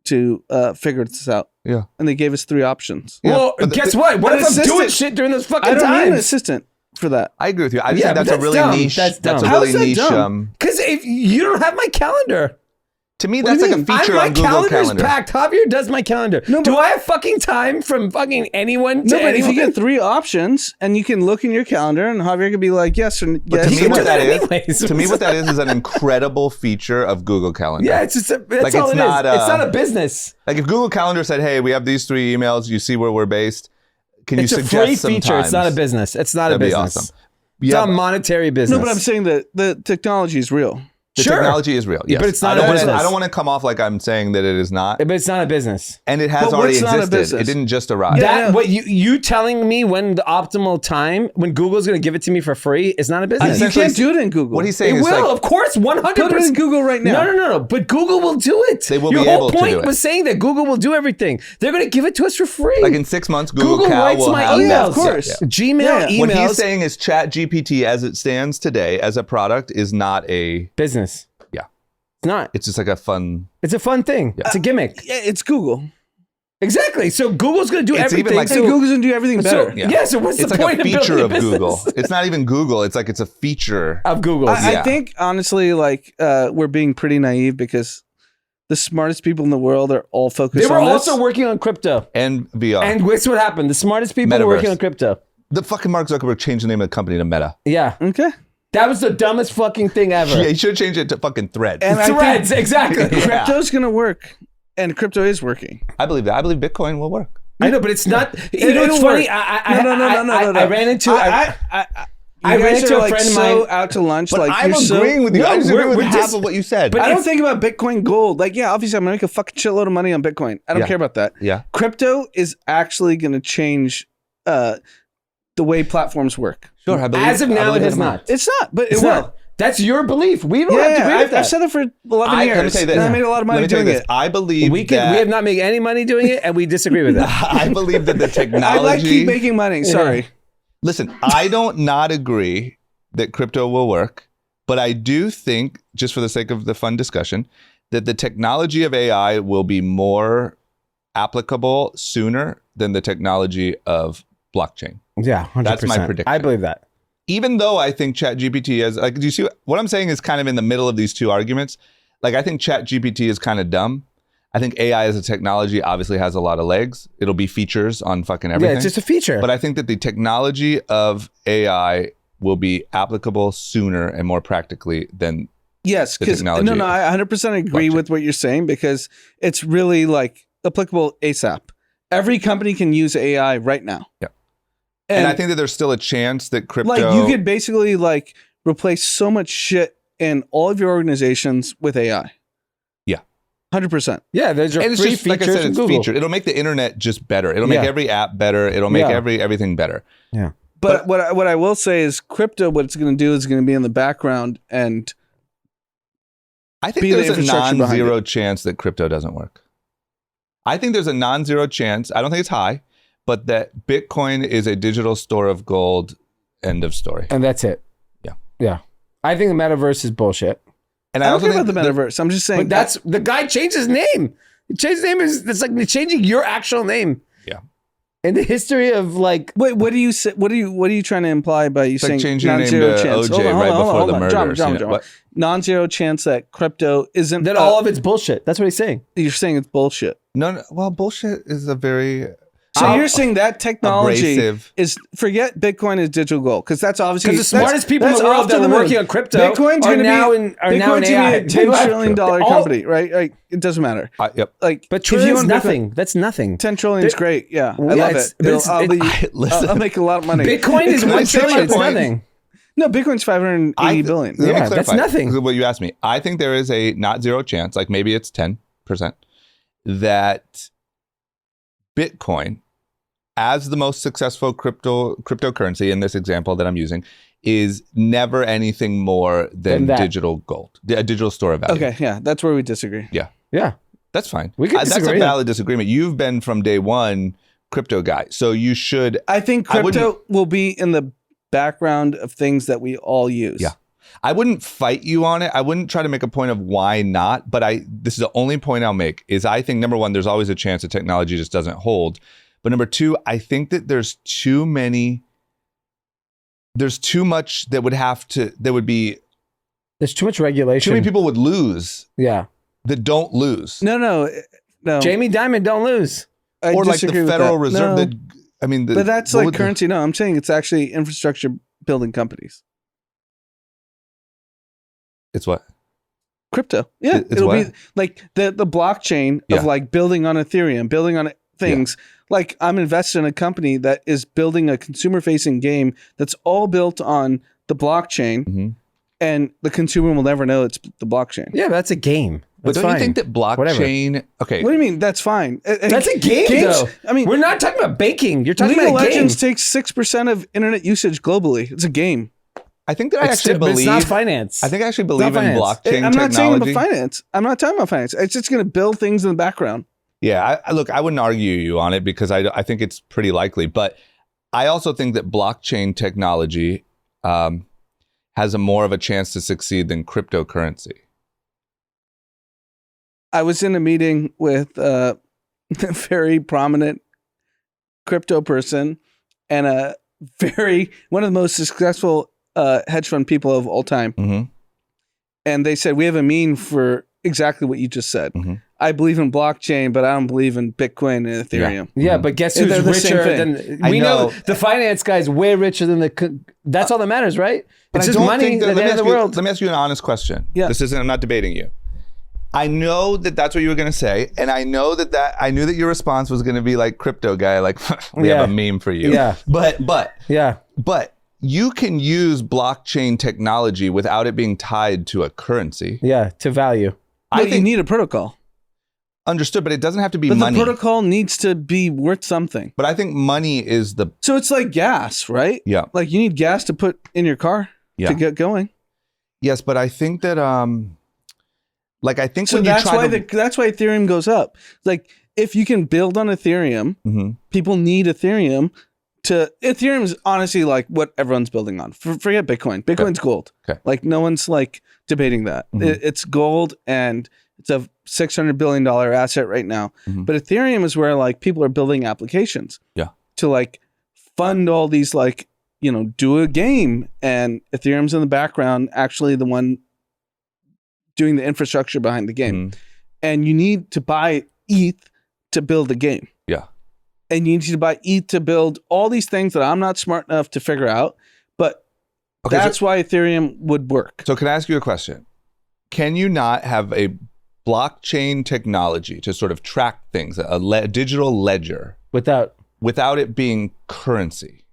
to figure this out? Yeah. And they gave us 3 options. Well, but guess what? What but if I'm assistant- doing shit during those fucking I don't need an times? assistant for that. I agree with you. I just Yeah, think but that's a really dumb. niche. That's That's a dumb. How really is that niche. dumb? Because if you don't have my calendar. To me, What do that's you like a mean? feature My on Google calendar's Calendar. packed. Javier does my calendar. No, Do but- I have fucking time from fucking anyone to No, but if you anyone? get 3 options and you can look in your calendar and Javier could be like, yes or But yes. to You me, can what do that that is, anyways. to me, what that is an incredible feature of Google Calendar. Yeah, it's just that's Like, all it's it not, is. It's not a business. Like if Google Calendar said, "Hey, we have these 3 emails. You see where we're based. Can It's you a suggest free some feature. It's not a times?" business. It's not That'd a be business. awesome. It's Yeah, not a monetary business. No, but I'm saying that the technology is real. the Sure. technology is real. Yes. but it's not I don't a wanna- business. I don't want to come off like I'm saying that it is not. But it's not a business. And it has But already what's not a existed. business? It didn't just arrive. Yeah. That what you telling me when the optimal time when Google's going to give it to me for free is not a business. You Essentially, can't do it in Google. What he's saying It is will, like, of course, 100%. Put it in Google right now. No. But Google will do it. They will Your be whole able to point do it. was saying that Google will do everything. They're going to give it to us for free. like in 6 months, Google Google Cal writes will my have emails. Yeah, of course. Gmail Yeah. emails. What he's saying is ChatGPT, as it stands today, as a product, is not a. business. Yeah. It's not. It's just like a fun. It's a fun thing. It's a gimmick. Yeah, it's Google. Exactly. So Google's going to do It's everything. even like- And so, Google's gonna do everything better. So what's It's the like point a feature building of a business? Google. It's not even Google. It's like it's a feature. Of Google. I Yeah. think honestly, like we're being pretty naive because the smartest people in the world are all focused They were on also this. working on crypto. And VR. And guess what happened? The smartest people were Metaverse. working on crypto. the fucking Mark Zuckerberg changed the name of the company to Meta. Yeah. Okay. That was the dumbest fucking thing ever. Yeah, he should change it to fucking Threads. And I think Threads, exactly. crypto's gonna work, and crypto is working. I believe that. I believe Bitcoin will work. I know, but it's not. You know, it's It'll funny. work. I ran into. I I ran guys into are a like friend of so mine. out to lunch. But like I'm you're agreeing with you. No, I disagree with we're half just- of what you said. but I don't it's- think about Bitcoin Gold. Like, yeah, obviously, I'm gonna make a fucking shitload of money on Bitcoin. I don't Yeah. care about that. yeah. Crypto is actually gonna change the way platforms work. Sure. I believe, As of I now, believe it has in not. It's not, but It's it will. not. That's your belief. We don't have to agree with I've that. said it for 11 Let me years. tell you this. And I made a lot of Let money me tell you doing this. it. I believe we that. have not made any money doing it, and we disagree with that. I believe that the technology. I like keep making money. Sorry. Listen, I don't not agree that crypto will work, but I do think, just for the sake of the fun discussion, that the technology of AI will be more applicable sooner than the technology of blockchain. Yeah, 100%. That's my prediction. I believe that. Even though I think ChatGPT is like, do you see what I'm saying is kind of in the middle of these two arguments? Like, I think ChatGPT is kind of dumb. I think AI as a technology obviously has a lot of legs. It'll be features on fucking everything. Yeah, it's just a feature. But I think that the technology of AI will be applicable sooner and more practically than Yes, the because technology no, I 100% agree blockchain. with what you're saying because it's really like applicable ASAP. Every company can use AI right now. Yeah. And I think that there's still a chance that crypto. like you could basically like replace so much shit in all of your organizations with AI. Yeah. 100%. yeah, there's your and it's free just features like I said, in it's Google. featured. It'll make the internet just better. It'll make Yeah. every app better. It'll make Yeah. everything better. Yeah. But what I will say is crypto, what it's going to do is going to be in the background and I think Be the there's a infrastructure behind non-zero chance that crypto doesn't work. I think there's a non-zero chance. I don't think it's high, but that Bitcoin is a digital store of gold. End of story. And that's it. Yeah. Yeah. I think the metaverse is bullshit. And I don't also care about think the that- metaverse. I'm just saying But that's the guy changed his name. He changed his name. It's like changing your actual name. Yeah. In the history of like, Wait, what do you say? What are you trying to imply by you It's like saying changing your name non-zero to chance? OJ Hold on, right hold on, before hold the on. murders. Drama. You know, what? Non-zero chance that crypto isn't. that all of it's bullshit. That's what he's saying. You're saying it's bullshit. No. Well, bullshit is a very So you're saying that technology abrasive. is forget Bitcoin is digital gold because that's obviously Because the smartest people in that's the world off that to were moon. working on crypto Bitcoin's are gonna now be, in Bitcoin's AI. gonna be a $10 trillion company, right? Like it doesn't matter. Yep. Like But if you trillion is own Bitcoin- nothing. That's nothing. 10 trillion is great. Yeah, I Yeah, love it's- it. but it's- I'll, listen. I'll make a lot of money. Bitcoin is Can I 1 say my trillion. It's point? nothing. No, Bitcoin's 580 billion. Let me Yeah, that's clarify nothing. what you asked me. I think there is a not zero chance, like maybe it's 10%, that Bitcoin, as the most successful cryptocurrency in this example that I'm using, is never anything more than that. digital gold, a digital store of value. Okay, yeah, that's where we disagree. Yeah. That's fine. We can That's a disagree. valid disagreement. You've been from day one crypto guy, so you should. I think I wouldn't- crypto will be in the background of things that we all use. Yeah. I wouldn't fight you on it. I wouldn't try to make a point of why not. But this is the only point I'll make is I think, number one, there's always a chance that technology just doesn't hold. But number two, I think that there's too much that would be. There's too much regulation. Too many people would lose. Yeah. That don't lose. No. Jamie Dimon don't lose. Or like the Federal Reserve. No. But that's like currency. No, I'm saying it's actually infrastructure building companies. It's what? Crypto. Yeah. It'll be like the blockchain of like building on Ethereum, building on things. Yeah. Like I'm invested in a company that is building a consumer facing game that's all built on the blockchain. Mm-hmm. And the consumer will never know it's the blockchain. Yeah, that's a game. That's but don't fine. you think that blockchain? Whatever. Okay. What do you mean? That's fine. That's a game, though. I mean, we're not talking about baking. You're talking League about of a game. Legends takes 6% of internet usage globally. It's a game. I think that I actually believe. It's not finance. I think I actually believe in blockchain technology. I'm not saying about finance. I'm not talking about finance. It's just going to build things in the background. Yeah. Look, I wouldn't argue you on it because I think it's pretty likely. But I also think that blockchain technology has a more of a chance to succeed than cryptocurrency. I was in a meeting with a very prominent crypto person and one of the most successful hedge fund people of all time. Mm-hmm. And they said, we have a meme for exactly what you just said. Mm-hmm. I believe in blockchain, but I don't believe in Bitcoin and Ethereum. Yeah, but guess who's richer than... We know the finance guy's way richer than that's all that matters, right? It's just money at the end of the world. Let me ask you an honest question. Yeah. I'm not debating you. I know that that's what you were going to say, and I know I knew that your response was going to be like crypto guy, like we have a meme for you. Yeah. But you can use blockchain technology without it being tied to a currency. Yeah, to value. I think you need a protocol. Understood, but it doesn't have to be money. But the protocol needs to be worth something. But I think money is the... So it's like gas, right? Yeah. Like you need gas to put in your car to get going. Yes, but I think that... I think so that's why that's why Ethereum goes up. Like if you can build on Ethereum, mm-hmm. people need Ethereum Ethereum is honestly like what everyone's building on. Forget Bitcoin. Bitcoin's gold. Okay. Like no one's like debating that. Mm-hmm. It's gold and it's a $600 billion asset right now. Mm-hmm. But Ethereum is where like people are building applications. Yeah. To like fund all these like, do a game, and Ethereum's in the background actually the one doing the infrastructure behind the game. Mm-hmm. And you need to buy ETH to build the game. Yeah. And you need to buy ETH to build all these things that I'm not smart enough to figure out. But that's why Ethereum would work. So can I ask you a question? Can you not have a blockchain technology to sort of track things, a digital ledger, without it being currency?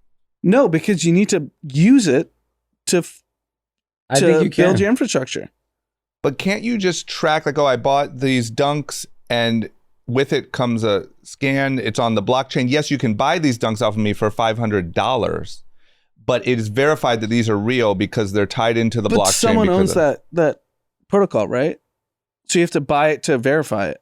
No, because you need to use it to build your infrastructure. But can't you just track like, I bought these dunks and with it comes a scan, it's on the blockchain. Yes, you can buy these dunks off of me for $500, but it is verified that these are real because they're tied into the blockchain. But someone owns that protocol, right? So you have to buy it to verify it.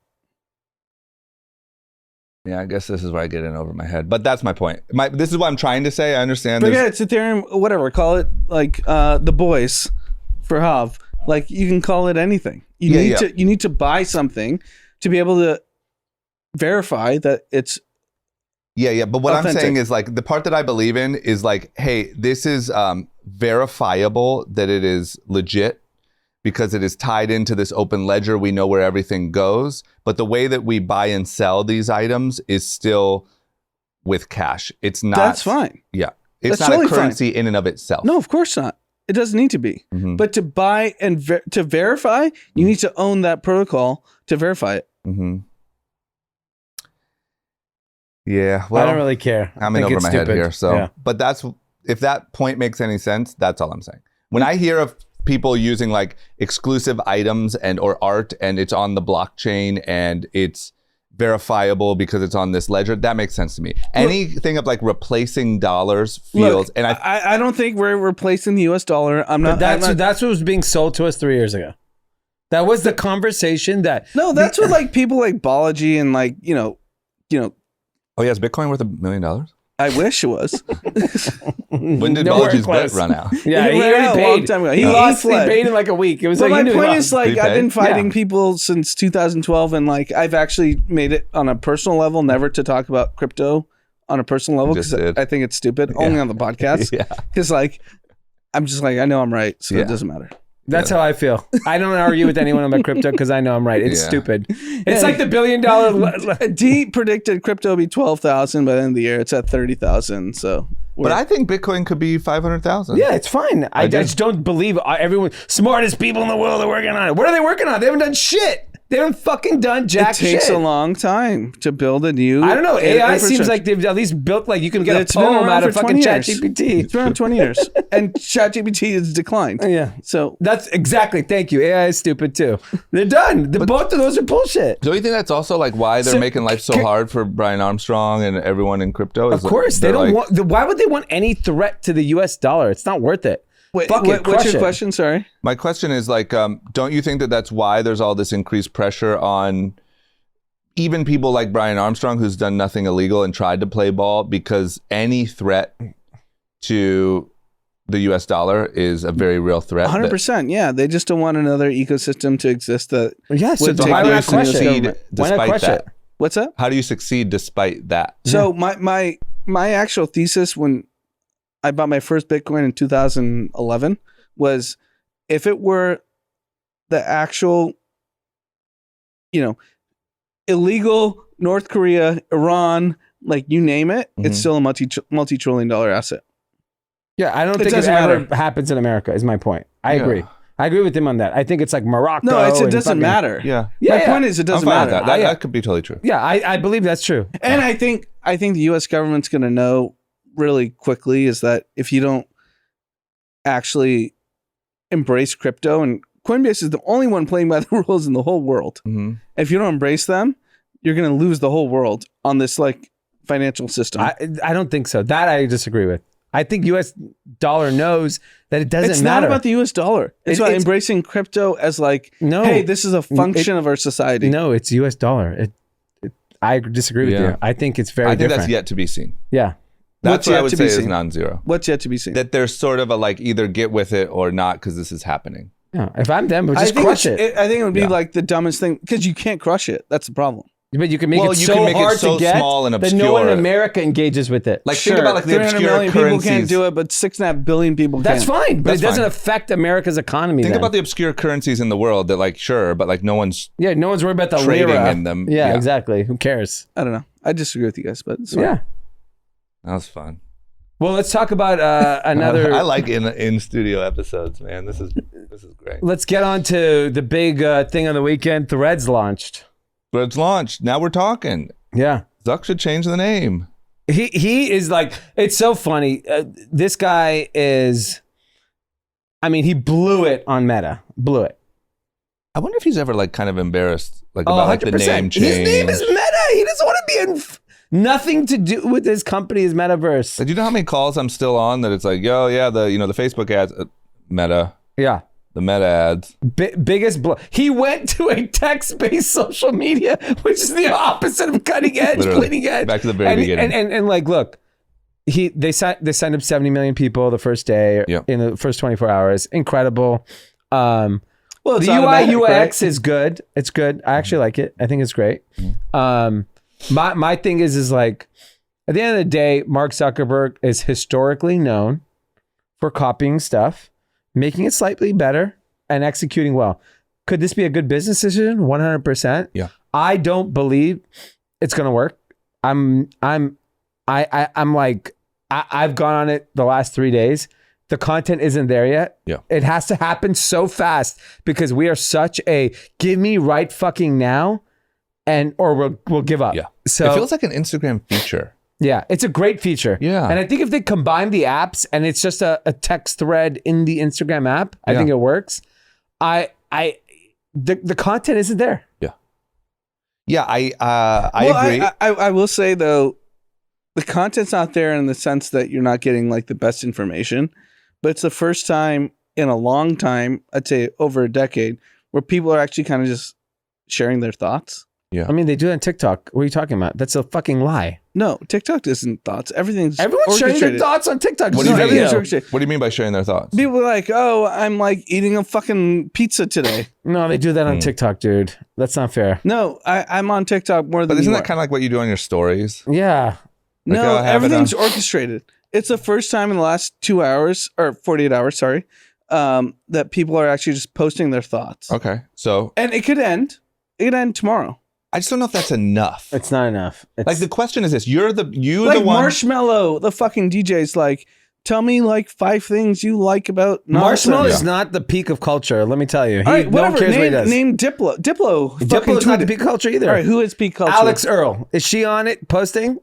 Yeah, I guess this is where I get in over my head. But that's my point. This is what I'm trying to say. I understand. Forget it's Ethereum, whatever. Call it like the boys for Hav. Like you can call it anything. You need to buy something to be able to verify that it's but what authentic. I'm saying is like the part that I believe in is like, hey, this is verifiable that it is legit because it is tied into this open ledger. We know where everything goes, but the way that we buy and sell these items is still with cash. It's not. That's fine. Yeah, it's That's not totally a currency fine. In and of itself. No, of course not. It doesn't need to be. Mm-hmm. But to buy and to verify, you need to own that protocol to verify it. Mm-hmm. Yeah, well, I don't really care. I'm in over my head here. So, but if that point makes any sense, that's all I'm saying. When I hear of people using like exclusive items or art and it's on the blockchain and it's verifiable because it's on this ledger, that makes sense to me. Anything of like replacing dollars feels, and I don't think we're replacing the US dollar. That's what was being sold to us 3 years ago. That was the conversation that. No, that's what like people like Balaji and like, Oh yeah, is Bitcoin worth $1 million? I wish it was. When did Nowhere Balaji's bet close. run out? Yeah, he ran out a already long paid. time ago. He fled. paid in like a week. It was But like my he knew point he is, lost. like, Did he I've been pay? fighting Yeah. people since 2012, and like, I've actually made it on a personal level, never to talk about crypto on a personal level Just because did. I think it's stupid. Only on the podcast, Yeah. because like, I'm just like, I know I'm right, so Yeah. it doesn't matter. That's how I feel. I don't argue with anyone about crypto because I know I'm right. It's Yeah. stupid. It's like the $1 billion. D predicted crypto would be 12,000 by the end of the year. It's at 30,000. So, But I think Bitcoin could be 500,000. Yeah, it's fine. I do. just don't believe everyone smartest people in the world are working on it. What are they working on? They haven't done shit. They haven't fucking done jack it takes shit. a long time to build a new. I don't know. AI seems infrastructure. like they've at least built like you can get It's a been poem around out of for fucking 20 years. ChatGPT. It's been around 20 years, and ChatGPT has declined. Yeah. So That's exactly. Thank you. AI is stupid too. They're done. Both of those are bullshit. Do you think that's also like why they're So, making life so hard for Brian Armstrong and everyone in crypto? Of course, they don't want. Why would they want any threat to the U.S. dollar? It's not worth it. wait, Fuck it, what's crush your it. question? Sorry. My question is like, don't you think that that's why there's all this increased pressure on even people like Brian Armstrong, who's done nothing illegal and tried to play ball, because any threat to the U.S. dollar is a very real threat. 100%. Yeah, they just don't want another ecosystem to exist. That Yeah. So would take why not place in crush the it? government. Why not Despite crush that. it? What's that? How do you succeed despite that? So my actual thesis when I bought my first Bitcoin in 2011 was if it were the actual, illegal North Korea, Iran, like you name it, it's still a multi-trillion dollar asset. Yeah, I don't It think it doesn't ever matter. happens in America. Is my point. I Yeah. agree. I agree with him on that. I think it's like Morocco. No, it and doesn't fucking- matter. Yeah. Yeah, My yeah. point is, it I'm doesn't fine with matter. that. Yeah. That could be totally true. Yeah, I believe that's true. And I think the U.S. government's going to know really quickly is that if you don't actually embrace crypto, and Coinbase is the only one playing by the rules in the whole world. Mhm. If you don't embrace them, you're going to lose the whole world on this like financial system. I don't think so. That I disagree with. I think U.S. dollar knows that it doesn't it's matter. not about the U.S. dollar. It's about embracing crypto as like, No. hey, this is a function of our society. No, it's U.S. dollar. I disagree with Yeah. you. I think it's very I think different. that's yet to be seen. Yeah. That's What's what I yet would to say be is seen? non-zero. What's yet to be seen? That there's sort of a like either get with it or not because this is happening. Yeah. If I'm them, we'll I just think crush it's- it. I think it would be Yeah. like the dumbest thing because you can't crush it. That's the problem. But you can make Well, it you so can make it hard so to get small and that no one in obscure. America engages with it. Like think about like the 300 obscure million currencies. people can't do it, but 6.5 billion people That's can. fine, but That's it doesn't fine. affect America's economy. Think then. about the obscure currencies in the world that like sure, but like no one's Yeah, no one's worried about the trading lira. in them. Yeah, Yeah. exactly. Who cares? I don't know. I disagree with you guys, but it's fine. Yeah. That was fun. Well, let's talk about another. I like in studio episodes, man. This is great. Let's get on to the big thing on the weekend. Threads launched. But it's launched. Now we're talking. Yeah. Zuck should change the name. He is like, it's so funny. This guy is, I mean, he blew it on Meta. Blew it. I wonder if he's ever like kind of embarrassed like Oh, about like the 100%. name change. His name is Meta. He doesn't want to be in nothing to do with his company's metaverse. Do you know how many calls I'm still on that it's like, yo, yeah, the the Facebook ads, Meta, Yeah. the Meta ads. Biggest blow. He went to a text-based social media, which is the opposite of cutting edge, Literally. bleeding edge. Back to the very beginning. And like, look, they signed up 70 million people the first day Yep. in the first 24 hours. Incredible. Well, it's The UI automatic, UX right? is good. It's good. I actually like it. I think it's great. My thing is like, at the end of the day, Mark Zuckerberg is historically known for copying stuff, making it slightly better, and executing well. Could this be a good business decision? 100%. Yeah. I don't believe it's gonna work. I've gone on it the last 3 days. The content isn't there yet. Yeah. It has to happen so fast because we are such a give me right fucking now, or we'll give up. Yeah. So It feels like an Instagram feature. yeah, it's a great feature. Yeah. And I think if they combine the apps and it's just a text thread in the Instagram app, I Yeah. think it works. The content isn't there. Yeah, I Well, agree. I will say though, the content's not there in the sense that you're not getting like the best information, but it's the first time in a long time, I'd say over a decade, where people are actually kind of just sharing their thoughts. I mean, they do it on TikTok. What are you talking about? That's a fucking lie. No, TikTok isn't thoughts. Everyone's Everyone's sharing their orchestrated. thoughts on TikTok. What do you Just mean? video. Everything's orchestrated. What do you mean by sharing their thoughts? People are like, oh, I'm like eating a fucking pizza today. No, they do that on TikTok, dude. That's not fair. No, I'm on TikTok more than But isn't you that are. kind of like what you do on your stories? Yeah. No, Like, have it everything's on- orchestrated. It's the first time in the last 2 hours or 48 hours, sorry, that people are actually just posting their thoughts. Okay, so And it could end. It could end tomorrow. I just don't know if that's enough. It's not enough. It's, Like the question is this: you're the Like one. Marshmallow, the fucking DJ's like, tell me like 5 things you like about Marshmallow nonsense. is not the peak of culture. Let me tell you. All right, no one whatever. cares what he Name, does. name Diplo. Diplo. Diplo's not the peak of culture either. All right, who is peak culture? Alex Earl. Is she on it posting?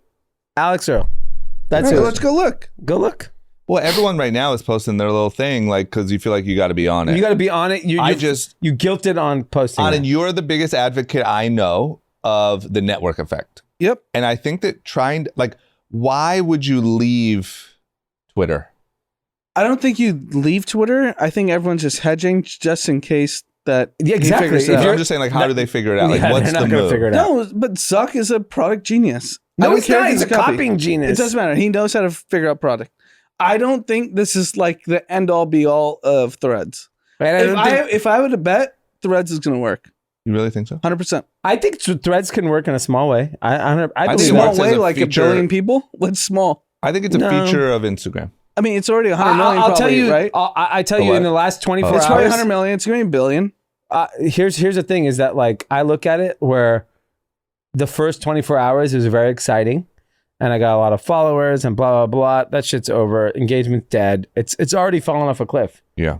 Alex Earl. That's All right, it. let's go look. Go look. Well, everyone right now is posting their little thing, like because you feel like you got to be on it. You got to be on it. You guilted on posting. Anand, it. you're the biggest advocate I know of the network effect, Yep. and I think that why would you leave Twitter? I don't think you leave Twitter. I think everyone's just hedging just in case that Yeah, he exactly. figures If it out. I'm just saying, like, how do they figure it out? Like, Yeah, what's they're not the gonna move? figure it out. No, but Zuck is a product genius. I No, don't he's care if not. He's a copy. copying genius. It doesn't matter. He knows how to figure out product. I don't think this is like the end all be all of Threads. And If I would have bet, Threads is going to work. You really think so? 100%. I think Threads can work in a small way. I think believe it Small works as way, a like feature. a billion people? What's small? I think it's a No. feature of Instagram. I mean, it's already 100 million I'll probably, tell you, right? I tell A you, what? in the last 24 It's probably hours, 100 million. It's going to be a billion. here's the thing: is that like I look at it where the first 24 hours is very exciting, and I got a lot of followers and blah blah blah. That shit's over. Engagement's dead. It's already fallen off a cliff. Yeah.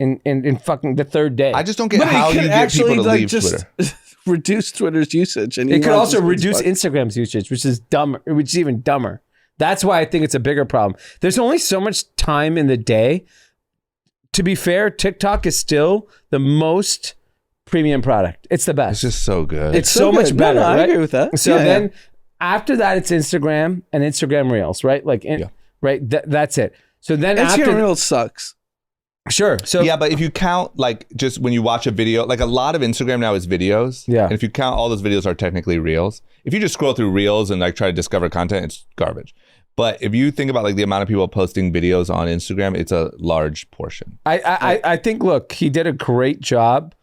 In fucking the third day. I just don't get But how it you could get actually people to like leave just Twitter. reduce Twitter's usage. And It could Elon also just reduce thinks, Instagram's usage, which is dumber, which is even dumber. That's why I think it's a bigger problem. There's only so much time in the day. To be fair, TikTok is still the most premium product. It's the It's best. just so good. It's so much good. better. No, I right? agree with that. So Yeah, then after that, it's Instagram and Instagram Reels, right? Like, right? That's it. So then Instagram after, Reels sucks. sure. So yeah, but if you count like just when you watch a video, like a lot of Instagram now is videos. Yeah. And if you count all those videos are technically reels. If you just scroll through reels and like try to discover content, it's garbage. But if you think about like the amount of people posting videos on Instagram, it's a large portion. I think, look, he did a great job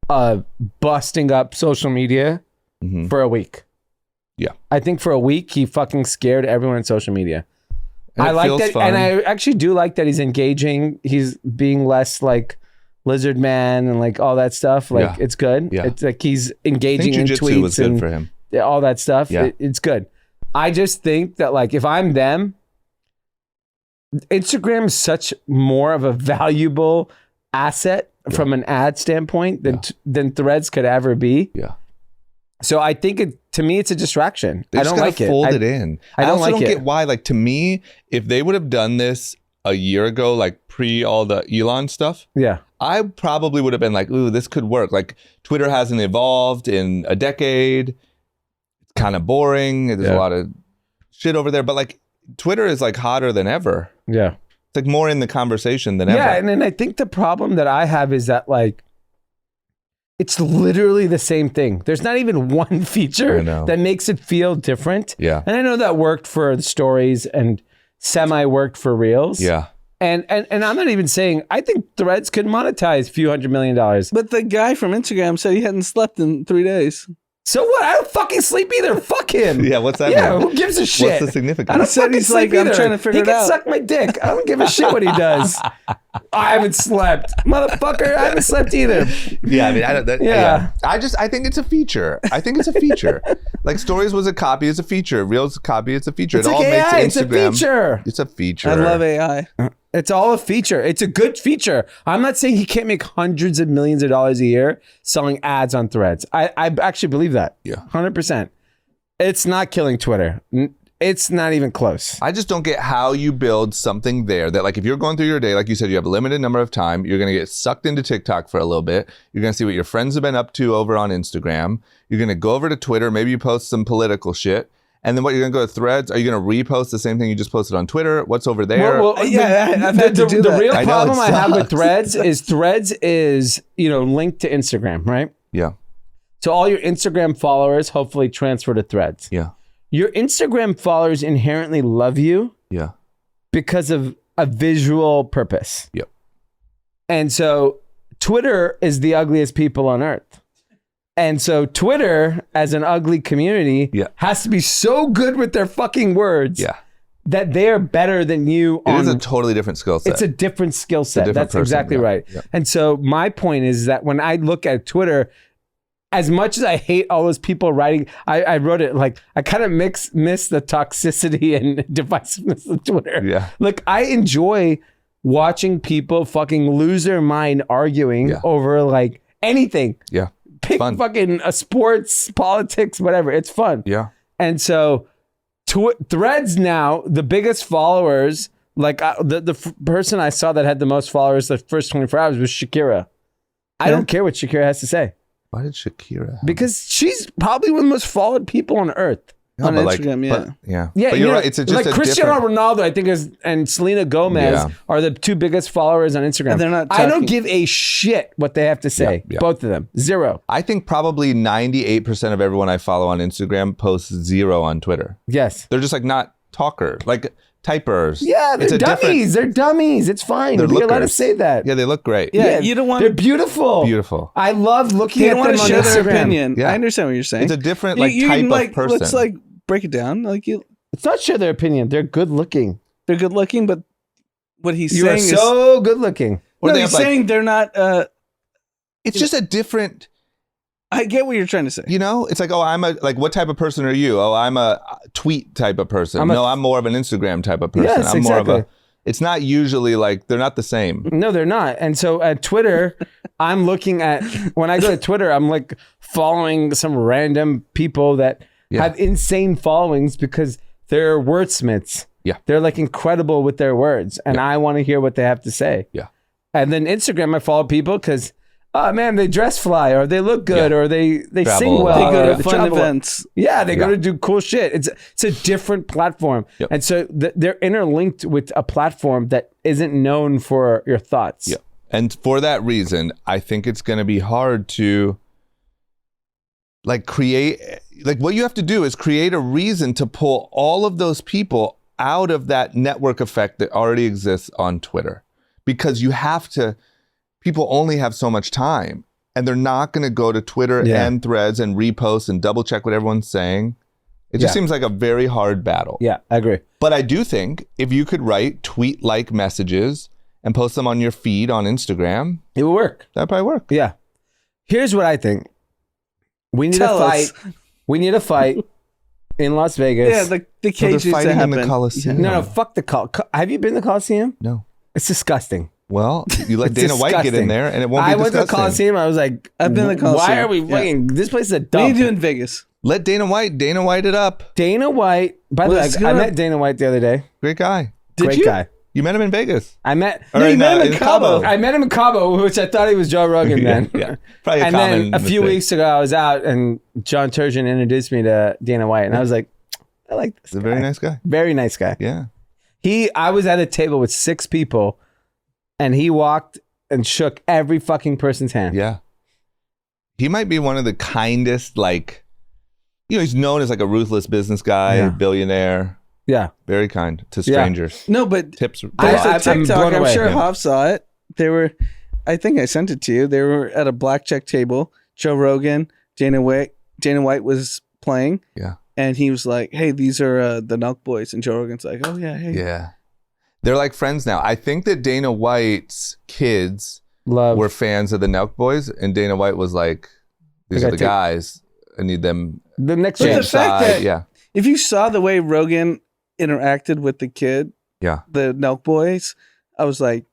of busting up social media for a week. Yeah. I think for a week, he fucking scared everyone on social media. And I it like feels that. fun. And I actually do like that he's engaging. He's being less like Lizard Man and like all that stuff. Like, Yeah. it's good. Yeah. It's like he's I engaging think in jiu-jitsu tweets was good and for him. all that stuff. Yeah. It's good. I just think that like if I'm them, Instagram is such more of a valuable asset from an ad standpoint than Threads could ever be. Yeah. So I think to me it's a distraction. They I just don't gotta like it. fold it in. I don't also like don't it. get why. Like to me, if they would have done this a year ago, like pre all the Elon stuff, Yeah. I probably would have been like, ooh, this could work. Like Twitter hasn't evolved in a decade. It's kind of boring. There's a lot of shit over there. But like Twitter is like hotter than ever. Yeah. It's like more in the conversation than Yeah, ever. and then I think the problem that I have is that like it's literally the same thing. There's not even one feature I know. that makes it feel different. Yeah. And I know that worked for the stories and semi worked for Reels. Yeah. And I'm not even saying I think Threads could monetize a few $100 million. But the guy from Instagram said he hadn't slept in 3 days. So what? I don't fucking sleep either. Fuck him. Yeah, what's that Yeah, mean? who gives a shit? What's the significance? I don't said fucking he's sleep like, I'm either. trying to figure he it can out. suck my dick. I don't give a shit what he does. I haven't slept, motherfucker. I haven't slept either. Yeah, I mean, I don't. Yeah. I think it's a feature. I think it's a feature. Like Stories was a copy, it's a feature. Reels a copy, it's a feature. It's it all like AI. makes It's a Instagram. feature. It's a feature. I love AI. It's all a feature. It's a good feature. I'm not saying he can't make hundreds of millions of dollars a year selling ads on Threads. I actually believe that. Yeah. 100%. It's not killing Twitter. It's not even close. I just don't get how you build something there that, like, if you're going through your day, like you said, you have a limited number of time. You're going to get sucked into TikTok for a little bit. You're going to see what your friends have been up to over on Instagram. You're going to go over to Twitter. Maybe you post some political shit. And then what, you're going to go to Threads? Are you going to repost the same thing you just posted on Twitter? What's over there? I've had to do the that. real I know, problem it I have with sucks. Threads is, linked to Instagram, right? Yeah. So all your Instagram followers hopefully transfer to Threads. Yeah. your Instagram followers inherently love you Yeah. because of a visual purpose. Yep. And so Twitter is the ugliest people on earth. And so Twitter, as an ugly community, Yeah. has to be so good with their fucking words Yeah. that they are better than you It on is a totally different skill set. It's a different skill set. different That's person, exactly yeah. right. Yeah. And so my point is that when I look at Twitter, as much as I hate all those people writing, I wrote it like I kind of miss the toxicity and divisiveness of Twitter. Yeah. Like I enjoy watching people fucking lose their mind arguing Yeah. over like anything. Yeah. Pick Fun. fucking sports, politics, whatever. It's fun. Yeah. And so Threads now, the biggest followers, like the person I saw that had the most followers the first 24 hours was Shakira. I don't care what Shakira has to say Why did Shakira? because she's probably one of the most followed people on earth. On but Instagram, yeah. Yeah. Yeah, But you're right. It's just like a Cristiano different... Ronaldo, I think, and Selena Gomez Yeah. are the two biggest followers on Instagram. And they're not I don't talking- give a shit what they have to say. Yeah, yeah. Both of them, zero. I think probably 98% of everyone I follow on Instagram posts 0 on Twitter. Yes. They're just like not talker, like typers. Yeah, It's they're a different- dummies. They're dummies. It's fine. They're You're allowed to lookers. say that. Yeah, they look great. Yeah, you don't want They're beautiful. Beautiful. I love looking They at don't them want on to share their Instagram. opinion. Yeah. I understand what you're saying. It's a different You- like you type can, of person. Let's like break it down. Like It's not share their opinion. They're good looking. they're good looking, but what he's You are saying is so good looking. Or no, they he's have, like- saying they're not. it's just a different, I get what you're trying to say. you know, it's like, oh, I'm a, like, what type of person are you? Oh, I'm a tweet type of person. I'm I'm more of an Instagram type of person. Yes, I'm more of exactly. a, it's not usually like, they're not the same. No, they're not. And so at Twitter, I'm looking at, when I go to Twitter, I'm like following some random people that Yeah. have insane followings because they're wordsmiths. Yeah. They're like incredible with their words. And I want to hear what they have to say. Yeah. And then Instagram, I follow people because, oh man, they dress fly or they look good Yeah. or they Travel sing a lot. well. They go or to fun travel. events. Yeah, they go Yeah. to do cool shit. It's a different platform. Yep. And so they're interlinked with a platform that isn't known for your thoughts. Yeah. And for that reason, I think it's going to be hard to like create, like what you have to do is create a reason to pull all of those people out of that network effect that already exists on Twitter. Because you have to, people only have so much time and they're not going to go to Twitter Yeah. and Threads and repost and double check what everyone's saying. It just Yeah. seems like a very hard battle. Yeah, I agree. But I do think if you could write tweet-like messages and post them on your feed on Instagram, It will work. that'd probably work. Yeah. Here's what I think. We need Tell a us. fight. We need a fight in Las Vegas. Yeah, the cage needs to fighting in happen. the Coliseum. no, fuck the call. Have you been to the Coliseum? No. It's disgusting. Well, you let It's Dana White get in disgusting. there and it won't be I went to the disgusting. Coliseum. I was like, I've been to the Why Coliseum. are we Yeah. fucking? This place is a What do dump. you do in Vegas? Let Dana White it up. Dana White. By the Well, way, it's I gonna- met Dana White the other day. Great guy. Did Great you? guy. You met him in Vegas. I met. Or in, in Cabo. I met him in Cabo, which I thought he was Joe Rogan then. Yeah. Probably a And common then a few mistake. weeks ago, I was out and John Turgeon introduced me to Dana White, and I was like, I like this. He's a guy. very nice guy. Very nice guy. Yeah. I was at a table with 6 people, and he walked and shook every fucking person's hand. Yeah. He might be one of the kindest, like, you know, he's known as like a ruthless business guy, Yeah. billionaire, Yeah. very kind to Yeah. strangers. No, but Tips. there's I'm a TikTok. blown I'm away. sure Yeah. Hoff saw it. They were, I think I sent it to you. They were at a blackjack table. Joe Rogan, Dana White was playing. Yeah. And he was like, "Hey, these are the Nelk Boys," and Joe Rogan's like, "Oh yeah, hey." Yeah. They're like friends now. I think that Dana White's kids Love. were fans of the Nelk Boys, and Dana White was like, "These I are the gotta take- guys. I need them." The next But the gen. fact that- yeah, If you saw the way Rogan interacted with the kid, yeah. the Nelk Boys, I was like,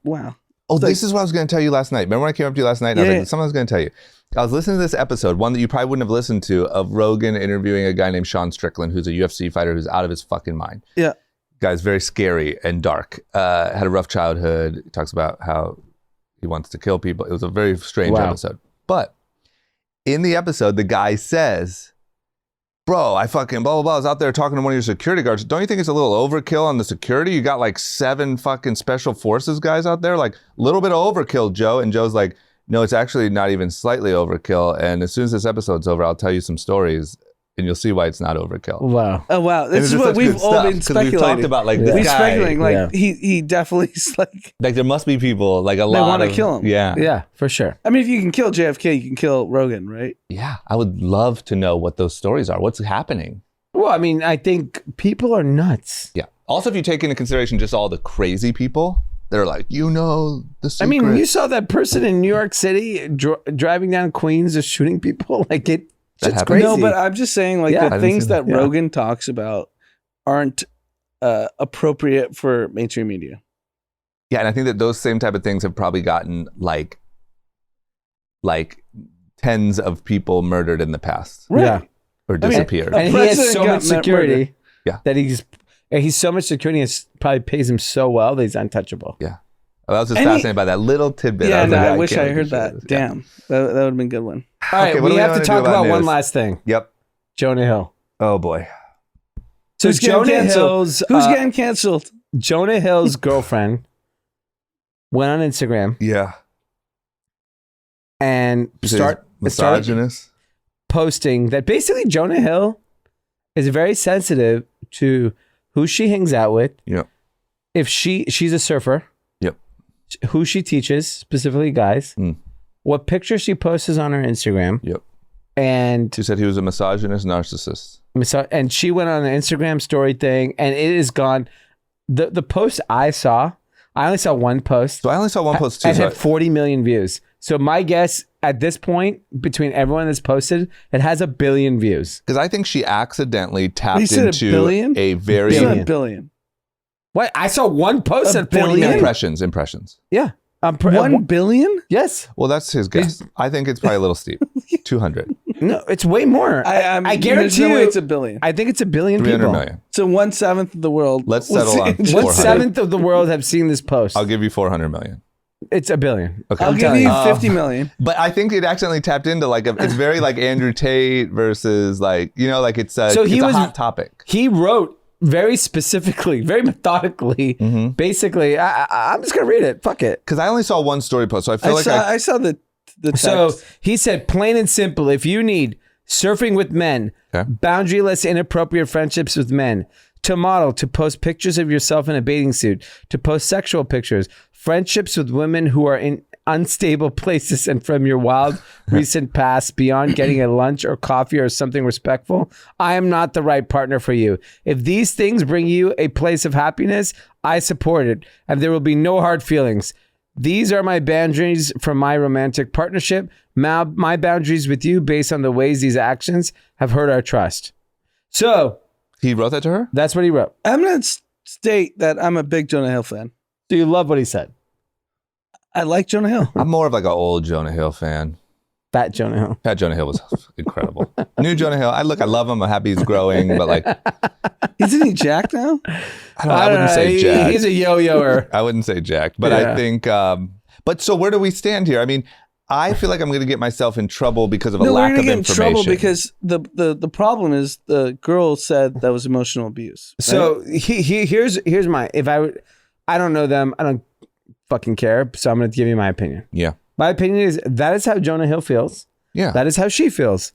wow. Oh, It's this is what I was going to tell you last night. Remember when I came up to you last night? And I was Yeah. like, something I was going to tell you. I was listening to this episode, one that you probably wouldn't have listened to, of Rogan interviewing a guy named Sean Strickland, who's a UFC fighter who's out of his fucking mind. Yeah. Guy's very scary and dark. Had a rough childhood. Talks about how he wants to kill people. It was a very strange Wow. episode. But in the episode, the guy says, bro, I fucking blah, blah, blah. I was out there talking to one of your security guards. Don't you think it's a little overkill on the security? You got like 7 fucking special forces guys out there. Like a little bit of overkill, Joe. And Joe's like, no, it's actually not even slightly overkill. And as soon as this episode's over, I'll tell you some stories and you'll see why it's not overkill. Wow. Oh wow, And this it's is just what such good we've all stuff, been 'cause speculating. We've talked about like this We're guy. speculating like Yeah. he definitely is like. Like there must be people like a lot wanna of kill him. Yeah. Yeah, for sure. I mean, if you can kill JFK, you can kill Rogan, right? Yeah. I would love to know what those stories are. What's happening? Well, I mean, I think people are nuts. Yeah. Also, if you take into consideration just all the crazy people that are like, the secret. I mean, you saw that person in New York City driving down Queens just shooting people. Like That it's happened? crazy. No, but I'm just saying, like Yeah. I the didn't things see that that. Yeah. Rogan talks about aren't appropriate for mainstream media. Yeah, and I think that those same type of things have probably gotten like tens of people murdered in the past Yeah. or disappeared. And he has president so got much security murdered. Yeah. that he's so much security, it probably pays him so well that he's untouchable. Yeah. I was just And he- fascinated by that little tidbit. Yeah, was no, like, I wish can't I believe heard this that. shit. Yeah. Damn, that would have been a good one. All right, Okay, what do we we have wanna to do talk about about one news? last thing. Yep. Jonah Hill. Oh boy. So Who's getting Jonah canceled? Hill's Who's getting canceled? Jonah Hill's girlfriend went on Instagram Yeah. and started misogynist. posting that basically Jonah Hill is very sensitive to who she hangs out with. Yep. If she's a surfer. Yep. Who she teaches, specifically guys. Mm. What pictures she posts on her Instagram. Yep. And She said he was a misogynist narcissist. and she went on an Instagram story thing, and it is gone. The post I only saw one post. So I only saw one post too. And So had 40 million views. So my guess at this point, between everyone that's posted, it has 1 billion views. because I think she accidentally You tapped said into $1 billion? a very It's not $1 billion. What? I saw one post A at 40 billion? million. impressions. Yeah. $1 billion? Yes. Well, that's his guess. I think it's probably a little steep. 200. No, it's way more. I guarantee there's no way you. it's $1 billion. I think it's 1 billion 300 people. million. So 1/7 of the world. Let's will settle see on it. 400. 1/7 of the world have seen this post. I'll give you 400 million. It's 1 billion. Okay. I'll I'm give telling you you. 50 million. But I think it accidentally tapped into like it's very like Andrew Tate versus like like it's a, So he it's a was- hot topic. He wrote very specifically, very methodically. Mm-hmm. Basically, I'm just gonna read it. Fuck it. Because I only saw one story post, so I feel I saw the text. So he said, plain and simple, if you need surfing with men, Okay. boundaryless, inappropriate friendships with men, to model, to post pictures of yourself in a bathing suit, to post sexual pictures, friendships with women who are in unstable places and from your wild recent past beyond getting a lunch or coffee or something respectful, I am not the right partner for you. If these things bring you a place of happiness, I support it, and there will be no hard feelings. These are my boundaries from my romantic partnership. My boundaries with you based on the ways these actions have hurt our trust. So he wrote that to her. that's what he wrote. I'm going to state that I'm a big Jonah Hill fan. Do you love what he said? I like Jonah Hill. I'm more of like an old Jonah Hill fan. Fat Jonah Hill. Pat Jonah Hill was incredible. New Jonah Hill. I love him. I'm happy he's growing, but like Isn't he jacked now? I wouldn't say jacked. He's a yo-yoer. I wouldn't say jacked, but Yeah. I think. But so where do we stand here? I mean, I feel like I'm going to get myself in trouble because of a No, we're lack going of to get in information. trouble because the problem is the girl said that was emotional abuse. right? So here's my, I don't know them. I don't fucking care. So I'm going to give you my opinion. Yeah. My opinion is that is how Jonah Hill feels. Yeah. That is how she feels.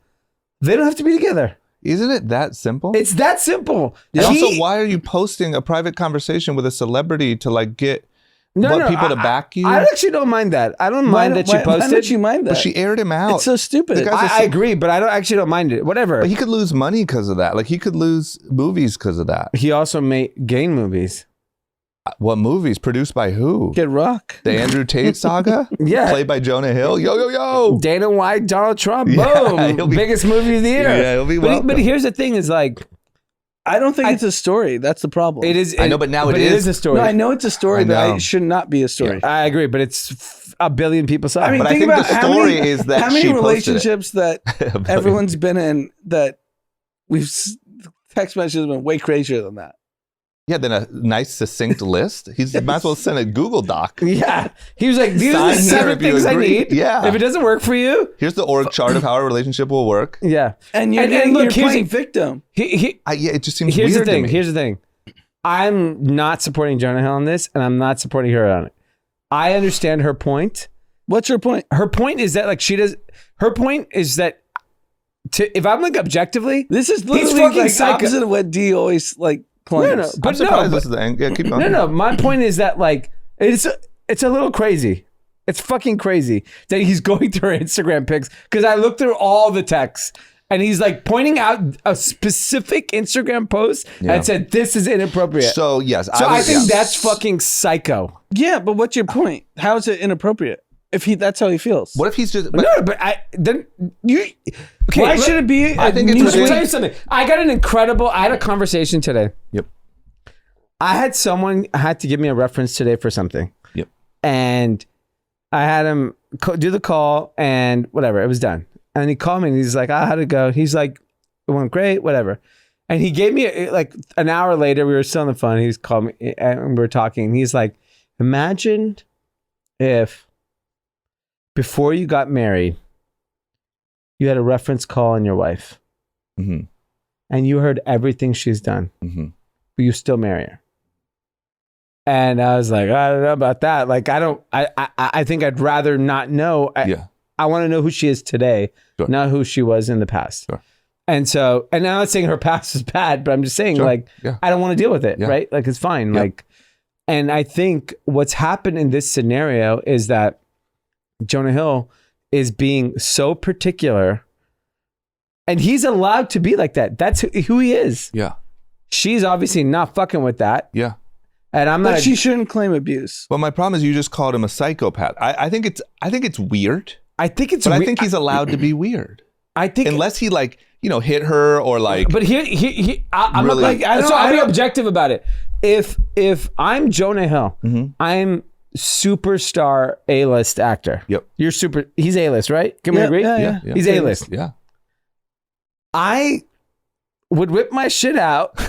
They don't have to be together. Isn't it that simple? It's that simple. And He- also, why are you posting a private conversation with a celebrity to like get people to back you? I actually don't mind that. I don't mind that she Why posted. don't you mind that? But she aired him out. It's so stupid. The guy's I agree, but I don't mind it. Whatever. But he could lose money because of that. Like he could lose movies because of that. He also made gain movies. What movies? Produced by who? Kid Rock. The Andrew Tate saga? Yeah. Played by Jonah Hill? Yo, yo, yo. Dana White, Donald Trump. Yeah, he'll Boom. be- Biggest movie of the year. Yeah, he'll be but welcome. here's the thing is like, I don't think it's a story. That's the problem. it is. I know, but now it it is. is a story. No, I know it's a story, I but know. it should not be a story. I agree, but it's 1 billion people saw it. I mean, But I think think about the how story many, is that how many she posted it. relationships that A billion. everyone's been in that text messages have been way crazier than that. Yeah, then a nice succinct list. He's might as well send a Google Doc. yeah. He was like, these are Sign the here 7 if you things I agree. need. Yeah. If it doesn't work for you, Here's the org chart of how our relationship will work. yeah. And you're, And look, you're here's playing the- victim. Yeah, it just seems Here's weird the thing. to me. Here's the thing. I'm not supporting Jonah Hill on this, and I'm not supporting her on it. I understand her point. What's your point? Her point is that like she does. Her point is that if I'm like objectively, This is he's literally fucking like psycho. opposite of what D always like claims. I'm surprised this is the end. Yeah, keep going. No. My point is that like it's a little crazy. It's fucking crazy that he's going through her Instagram pics because I looked through all the texts and he's like pointing out a specific Instagram post and said this is inappropriate. So yes, I think that's fucking psycho. Yeah, but what's your point? How is it inappropriate? If that's how he feels. What if he's just? No, but okay. Why should it be? I think it's Let me ridiculous. tell you something. I had a conversation today. Yep. I had someone had to give me a reference today for something. Yep. And I had him do the call and whatever, it was done. And he called me and he's like, how'd it go? He's like, it went great, whatever. And he gave me like an hour later, we were still on the phone. He's called me and we were talking. And he's like, imagine if before you got married, you had a reference call on your wife and you heard everything she's done, but you still marry her. And I was like, I don't know about that. Like, I think I'd rather not know. I want to know who she is today, not who she was in the past. And so, and I'm not saying her past is bad, but I'm just saying I don't want to deal with it. Right. Like, it's fine. Like, and I think what's happened in this scenario is that Jonah Hill is being so particular and he's allowed to be like that. That's who he is. Yeah. She's obviously not fucking with that. Yeah. And I'm But not. she shouldn't claim abuse. Well, my problem is you just called him a psychopath. I think it's weird. I think it's. But I think he's allowed to be weird. I think unless he like hit her or like. But I'm really, not like. I'll be objective about it. If I'm Jonah Hill, I'm superstar A-list actor. Yep. You're super. He's A-list, right? Can we agree? Yeah. He's A-list. Yeah. I would whip my shit out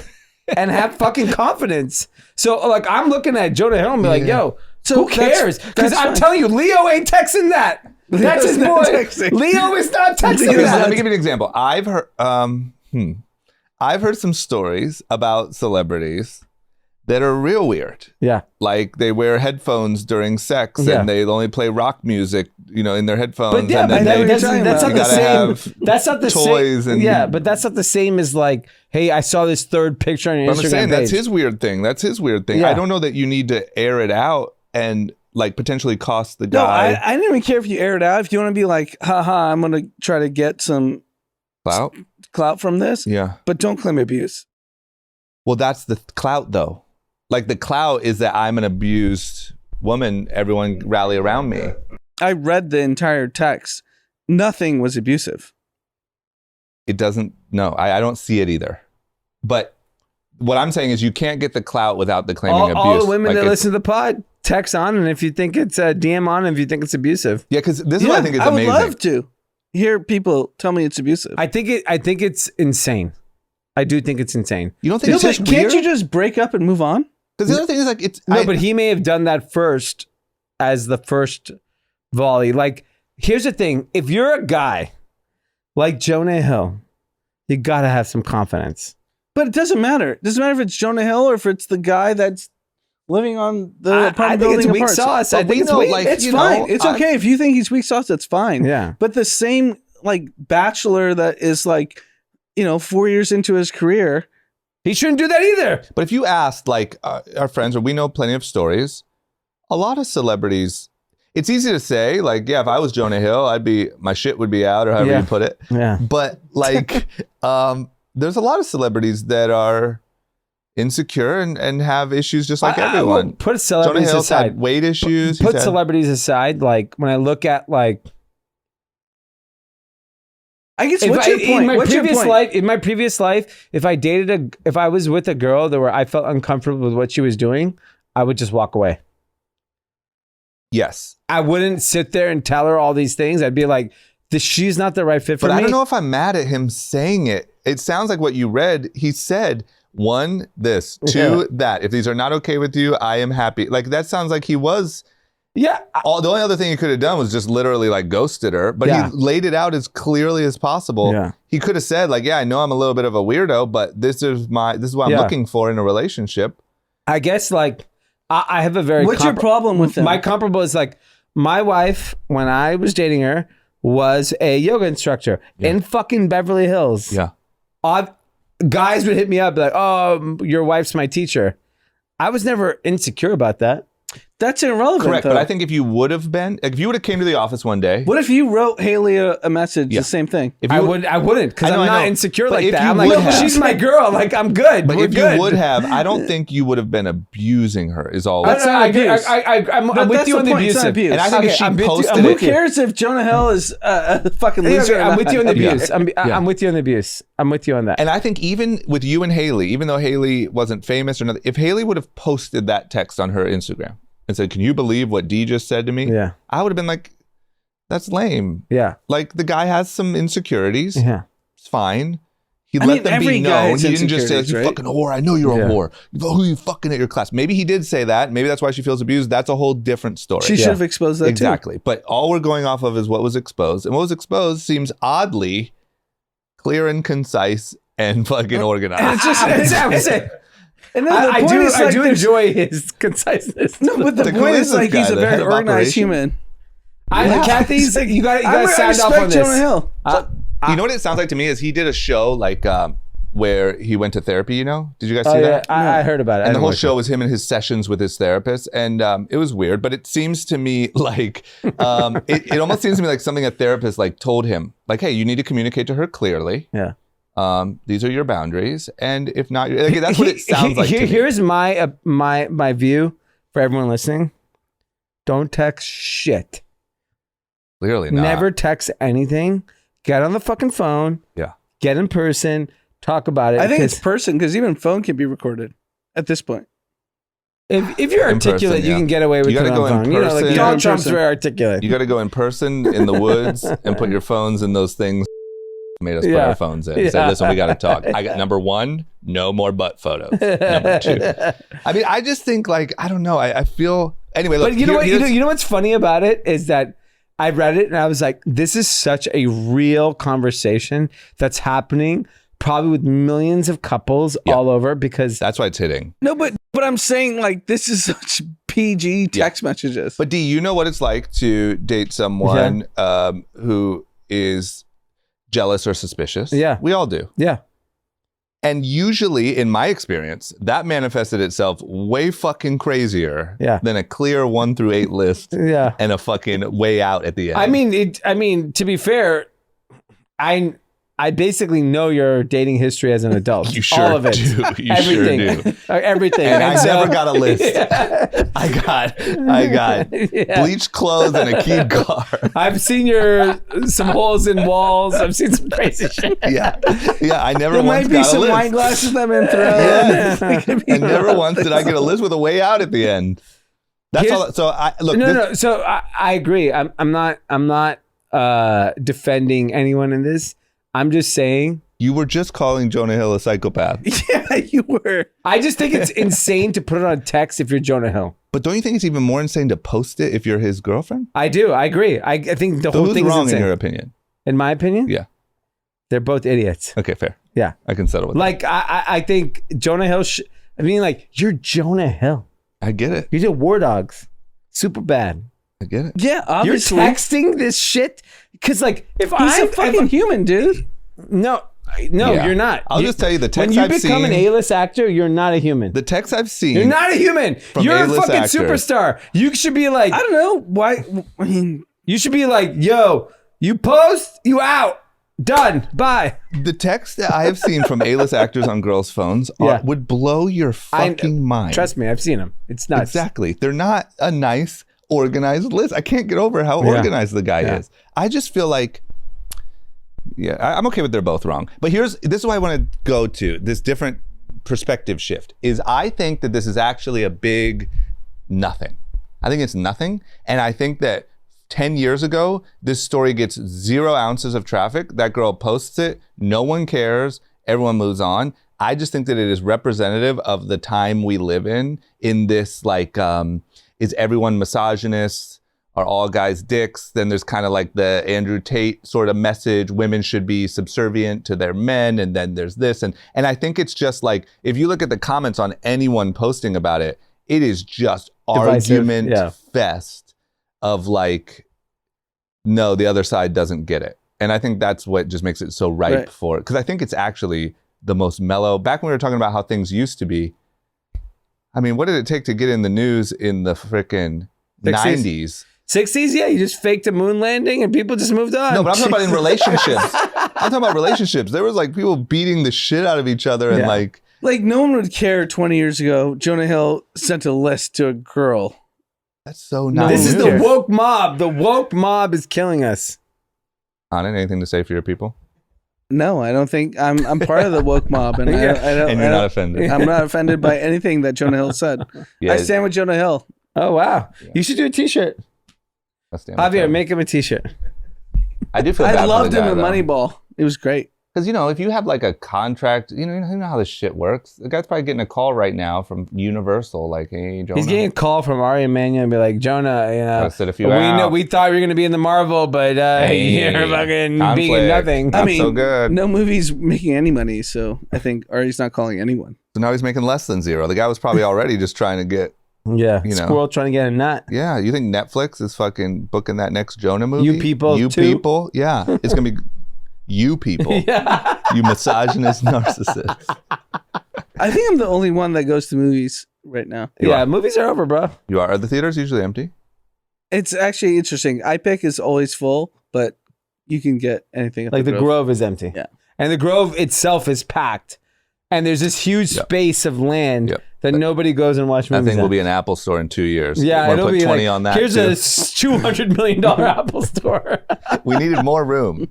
and have fucking confidence. So like I'm looking at Jonah Hill and be like, yo, so who cares? Because I'm telling you, Leo ain't texting that. That's his boy. Leo is not texting that. Let me give you an example. I've heard some stories about celebrities that are real weird. Yeah. Like they wear headphones during sex and they only play rock music, in their headphones. But yeah, and then that's not the same. That's not the toys same. and but that's not the same as like, hey, I saw this third picture on your Instagram I'm saying page. that's his weird thing. Yeah. I don't know that you need to air it out and like potentially cost the No, guy I didn't even care if you air it out. If you want to be like, haha, I'm going to try to get some clout from this. Yeah. But don't claim abuse. Well, that's the clout though. Like the clout is that I'm an abused woman. Everyone rally around me. I read the entire text. Nothing was abusive. It doesn't. No, I don't see it either. But what I'm saying is you can't get the clout without the claiming abuse. All the women like that listen to the pod, text on, and if you think it's DM on, if you think it's abusive. Yeah, because this is what I think is amazing. I would love to hear people tell me it's abusive. I think it's insane. I do think it's insane. You don't think it's just can't weird? you just break up and move on? Because the other thing is like it's no, but he may have done that first as the first volley. Like, here's the thing: if you're a guy like Jonah Hill, you gotta have some confidence. But it doesn't matter. It doesn't matter if it's Jonah Hill or if it's the guy that's living on the apartment building. I think it's weak apart. sauce. But I think we it's know, weak. like, It's you fine. know, It's okay if you think he's weak sauce. That's fine. Yeah. But the same like bachelor that is like 4 years into his career. He shouldn't do that either. But if you asked like our friends, or we know plenty of stories, a lot of celebrities, it's easy to say like, yeah, if I was Jonah Hill, my shit would be out or however you put it. Yeah. But like, there's a lot of celebrities that are insecure and have issues just like everyone. Put Jonah celebrities Hill's aside. had weight issues. Put celebrities aside. Like when I look at like. I guess what's your point? In my previous life, if I was with a girl where I felt uncomfortable with what she was doing, I would just walk away. Yes. I wouldn't sit there and tell her all these things. I'd be like, she's not the right fit for me. But I don't know if I'm mad at him saying it. It sounds like what you read. He said, 1, this, 2, that. If these are not okay with you, I am happy. Like that sounds like he was. Yeah. The only other thing he could have done was just literally like ghosted her, but he laid it out as clearly as possible. Yeah. He could have said like, yeah, I know I'm a little bit of a weirdo, but this is what I'm looking for in a relationship. I guess like I have a very. What's your problem with him? My comparable is like my wife, when I was dating her, was a yoga instructor in fucking Beverly Hills. Yeah. Guys would hit me up like, "Oh, your wife's my teacher." I was never insecure about that. That's irrelevant. Correct, though. but I think if you would have been, like, if you would have came to the office one day, What if you wrote Haley a message? Yeah. The same thing. if I you wouldn't because I know, I'm I not know. insecure But like if that. you I'm like, would have- she's my girl. Like, I'm good. but We're if good. you would have, I don't think you would have been abusing her. Is all. That's not abuse. I'm But with that's you the on the point, it's not abusive. abuse. And I think if she I'm with you- posted I'm Who with you. cares if Jonah Hill is a fucking loser? or I'm not? with you on the abuse. Yeah. I'm with you on the abuse. I'm with you on that. And I think even with you and Haley, even though Haley wasn't famous or nothing, if Haley would have posted that text on her Instagram and said, "Can you believe what D just said to me?" Yeah. I would have been like, "That's lame." Yeah. Like, the guy has some insecurities. Yeah. It's fine. He I let mean, them every be guy known. has He didn't just say, like, insecurities, "You right? fucking whore. I know you're Yeah. a whore. Who you fucking at your class?" Maybe he did say that. Maybe that's why she feels abused. That's a whole different story. She should have exposed that Exactly. But all we're going off of is what was exposed. And what was exposed seems oddly clear and concise and fucking organized. And it's just, I would say, and then the I point do is, like, there's- enjoy his conciseness. No, but the Like, who point is is, this like, guy, he's a the very head of organized operation? human. Kathy's like, you got I to sound respect off on this. Jonah Hill. You know what it sounds like to me is he did a show like where he went to therapy, you know? Did you guys Oh, see yeah, that? I heard about it. I And the didn't whole watch show it. was him and his sessions with his therapist. And it was weird, but it seems to me like, it almost seems to me like something a therapist like told him, like, "Hey, you need to communicate to her clearly. Yeah. These are your boundaries. And if not, like, that's what it sounds like to me." Here's my my view for everyone listening. Don't text shit. Clearly not. Never text anything. Get on the fucking phone. Yeah. Get in person. Talk about it. I think it's because person because even phone can be recorded at this point. if you're In articulate, person, you yeah. can get away with You it gotta on go in phone. You know, like person. Donald In Trump's person. very articulate. You got to go in person in the woods and put your phones in those things made us put Yeah. our phones in. Say, Yeah. "Listen, we got to talk." I got number one, no more butt photos. Number two, I mean, I just think like, I don't know. I feel, anyway, look, But you know what? here's- You know what's funny about it is that I read it and I was like, this is such a real conversation that's happening probably with millions of couples all over because that's why it's hitting. No, but I'm saying like this is such PG text messages. But D, you know what it's like to date someone who is jealous or suspicious? Yeah. We all do. yeah. And usually, in my experience, that manifested itself way fucking crazier than a clear 1 through 8 list Yeah. and a fucking way out at the end. I mean, to be fair, I basically know your dating history as an adult. You sure all of it. do. You everything. sure do. Everything. And I so- never got a list. I got Yeah. bleached clothes and a keyed car. I've seen some holes in walls. I've seen some crazy shit. Yeah. I never There once might be got a some list. wine glasses that have been thrown. Yeah. It could be And never wrong. once did I get a list with a way out at the end. That's Here's- all. So I look. No. So I agree. I'm not defending anyone in this. I'm just saying. You were just calling Jonah Hill a psychopath. Yeah, you were. I just think it's insane to put it on text if you're Jonah Hill. But don't you think it's even more insane to post it if you're his girlfriend? I do. I agree. I think the So whole who's thing is wrong insane. in your opinion? In my opinion, Yeah. they're both idiots. Okay, fair. Yeah. I can settle with Like I think Jonah Hill. Like you're Jonah Hill. that. I get it. You did War Dogs. Super bad. I get it. Yeah, obviously. You're texting this shit because like if He's a fucking human, dude. No, Yeah. you're not. I'll just tell you the when text you I've become an seen- A-list actor, you're not a human. The texts I've seen. You're not a human. From You're a A-list fucking actor. superstar. You should be like, I don't know why. I mean, you should be like, yo, you post, you out, done, bye. The texts that I have seen from A-list actors on girls' phones Yeah. would blow your fucking mind. Trust me, I've seen them. It's nuts. Exactly. They're not a nice, organized list. I can't get over how Yeah. organized the guy Yeah. is. I just feel like, I'm okay with they're both wrong. But this is why I want to go to this different perspective shift. Is I think that this is actually a big nothing. I think it's nothing. And I think that 10 years ago, this story gets 0 ounces of traffic. That girl posts it. No one cares. Everyone moves on. I just think that it is representative of the time we live in this like, is everyone misogynist? Are all guys dicks? Then there's kind of like the Andrew Tate sort of message, women should be subservient to their men. And then there's this. And I think it's just like, if you look at the comments on anyone posting about it, it is just Divisive, argument yeah. fest of like, no, the other side doesn't get it. And I think that's what just makes it so ripe Right. for it. Because I think it's actually the most mellow. Back when we were talking about how things used to be, I mean, what did it take to get in the news in the frickin' 90s? 60s, yeah, you just faked a moon landing and people just moved on. No, but I'm talking about in relationships. I'm talking about relationships. There was like people beating the shit out of each other and Yeah. like, Like no one would care 20 years ago. Jonah Hill sent a list to a girl. that's so No, not This is new. the woke mob. The woke mob is killing us. Anand, anything to say for your people? No, I don't think I'm part of the woke mob, and Yeah. And you're not offended. I'm not offended by anything that Jonah Hill said. Yeah, I stand with Jonah Hill. Oh, wow. You should do a t-shirt. I stand with Javier, that. make him a t-shirt. I do feel bad I for loved the him guy, in though. Moneyball. It was great. Because, you know, if you have like a contract, you know how this shit works. The guy's probably getting a call right now from Universal, like, hey, Jonah. He's getting a call from Ari Emanuel and be like, Jonah, you know, I said if you we out. we thought you were going to be in the Marvel, but Hey, you're fucking being in conflict. nothing. Not so good. no movie's making any money, so I think Ari's not calling anyone. So now he's making less than zero. The guy was probably already just trying to get, Yeah, you know. squirrel trying to get a nut. yeah, you think Netflix is fucking booking that next Jonah movie? You people You too? people? Yeah. It's going to be you people. Yeah. You misogynist narcissist. I think I'm the only one that goes to movies right now. You Yeah, are. movies are over, bro. You are. Are the theaters usually empty? It's actually interesting. iPick is always full, but you can get anything at Like the Grove. Grove is empty. Yeah. And the Grove itself is packed. And there's this huge Yep. space of land Yep. that nobody goes and watch That movies thing will at. be an Apple store in 2 years. Yeah, Want to it'll put be 20 like, on that here's too? a $200 million Apple store. We needed more room,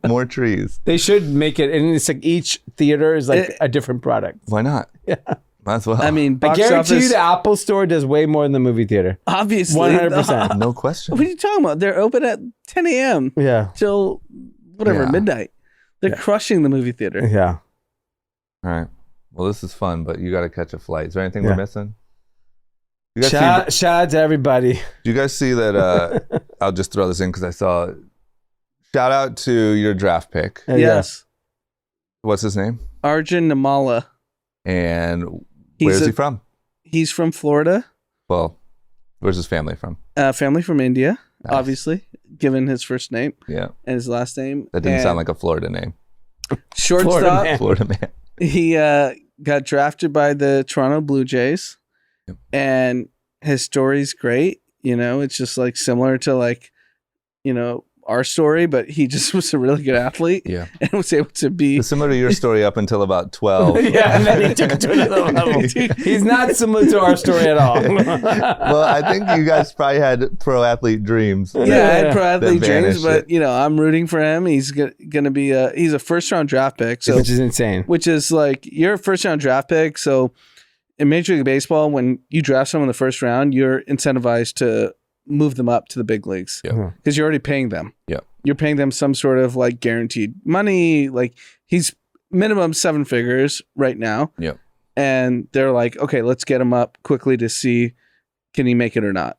more trees. They should make it, and it's like each theater is like It- a different product. Why not? Yeah. Might as well. I mean, I box guarantee you office, the Apple store does way more than the movie theater. obviously. 100%. no question. What are you talking about? They're open at 10 a.m. Yeah. till whatever, Yeah. midnight. They're crushing the movie theater. Yeah. All right. Well, this is fun, but you got to catch a flight. Is there anything Yeah. we're missing? You guys Shout out to everybody. do you guys see that? I'll just throw this in because I saw. Shout out to your draft pick. Yeah. Yes. What's his name? Arjun Namala. And He's where's a- he from? He's from Florida. Well, where's his family from? Family from India, Nice. obviously, given his first name Yeah, and his last name. that didn't And sound like a Florida name. shortstop. Florida man. Florida man. He got drafted by the Toronto Blue Jays, Yep. and his story's great. You know, it's just like similar to like, you know, our story, but he just was a really good athlete Yeah, and was able to be. it's similar to your story up until about 12. Yeah, and then he took it to another level. He's not similar to our story at all. Well, I think you guys probably had pro athlete dreams. Yeah, I had pro athlete That dreams, vanished but it. you know, I'm rooting for him. He's gonna be he's a first round draft pick, so Which is insane. which is like you're a first round draft pick. So in Major League Baseball, when you draft someone in the first round, you're incentivized to move them up to the big leagues Yeah. because you're already paying them. Yeah. You're paying them some sort of like guaranteed money. Like he's minimum 7 figures right now. Yeah. And they're like, okay, let's get him up quickly to see can he make it or not.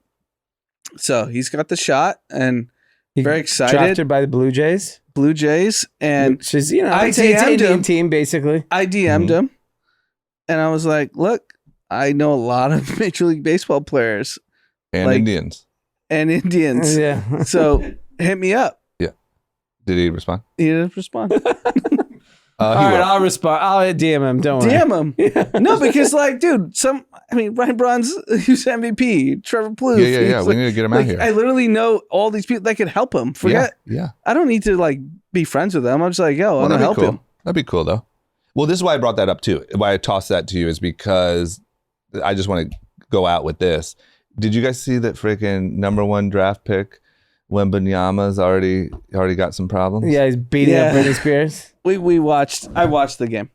So he's got the shot and He very excited. Drafted by the Blue Jays. Blue Jays, and Which is, you know, I it's an DM'd Indian him. team, basically. I DM'd Mhm. him, and I was like, "Look, I know a lot of Major League Baseball players And Like- Indians. and Indians, Yeah. so hit me up." Did he respond? He didn't respond. All He right, will. I'll respond. I'll DM him. Don't worry. DM him. No, because like, dude, Ryan Braun's who's MVP, Trevor Plouffe. Yeah. he's We like- need to get him out like, here. I literally know all these people that could help him. Forget, Yeah. I don't need to like be friends with them. I'm just like, yo, Well, I'm gonna that'd help be cool. him. That'd be cool though. Well, this is why I brought that up too. Why I tossed that to you is because I just want to go out with this. Did you guys see that freaking number 1 draft pick Wembanyama's already got some problems? Yeah, he's beating up Yeah. Britney Spears. I watched the game.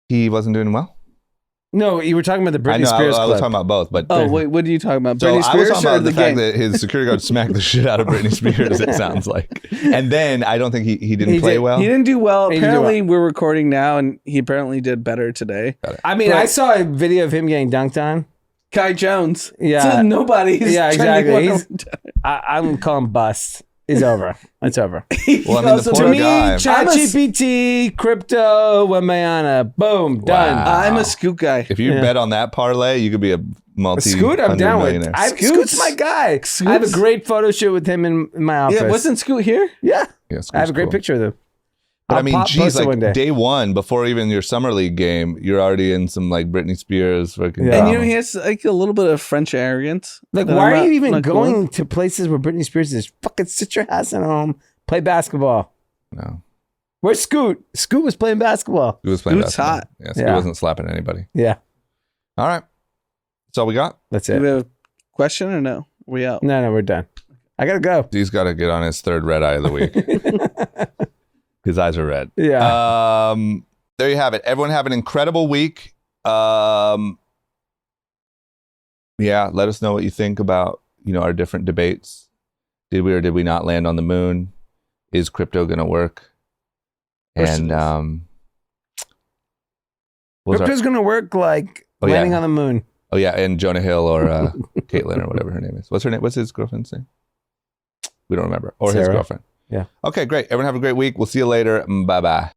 He wasn't doing well? No, you were talking about the I Britney know, Spears I was clip. talking about both, but Oh wait, what are you talking about? so Britney I was Spears talking or about the fact game? that his security guard smacked the shit out of Britney Spears, it sounds like. And then I don't think he didn't He play did- well. He didn't do well. He didn't do Apparently, we're recording now, and he apparently did better today. I mean, But- I saw a video of him getting dunked on. Kai Jones. Yeah. So nobody's. Yeah, trending exactly. I'm calling bust. It's over. It's over. Well, I mean, the Also, poor To me, guy. ChatGPT, crypto, Wembanyama, boom, done. Wow. I'm a scoop guy. If you Yeah. bet on that parlay, you could be a Scoot, I'm down with. Scoot's my guy. I have a great photo shoot with him in my office. Yeah, wasn't Scoot here? Yeah. Yeah, I have a great cool. picture of him. But I'll I mean, post geez, it one day. like day one, before even your summer league game, you're already in some like Britney Spears fucking Yeah. And drama. you know, he has like a little bit of French arrogance. Like, that why I'm are not- you even not going cool. to places where Britney Spears is? Fucking sit your ass at home, play basketball. No. Where's Scoot? Scoot was playing basketball. He was playing Scoot's basketball. hot. Yes, he Yeah. wasn't slapping anybody. Yeah, All right. That's all we got. that's Do it. we have a question or no? We out. No, we're done. I gotta go. He's got to get on his third red eye of the week. His eyes are red. Yeah. There you have it. Everyone have an incredible week. Yeah, let us know what you think about, our different debates. Did we or did we not land on the moon? Is crypto going to work? And Crypto's gonna work like Oh, yeah. landing on the moon. oh yeah, and Jonah Hill or Caitlin or whatever her name is. What's her name? What's his girlfriend's name? We don't remember. Or his Sarah. girlfriend. Yeah. Okay, great. Everyone have a great week. We'll see you later. Bye-bye.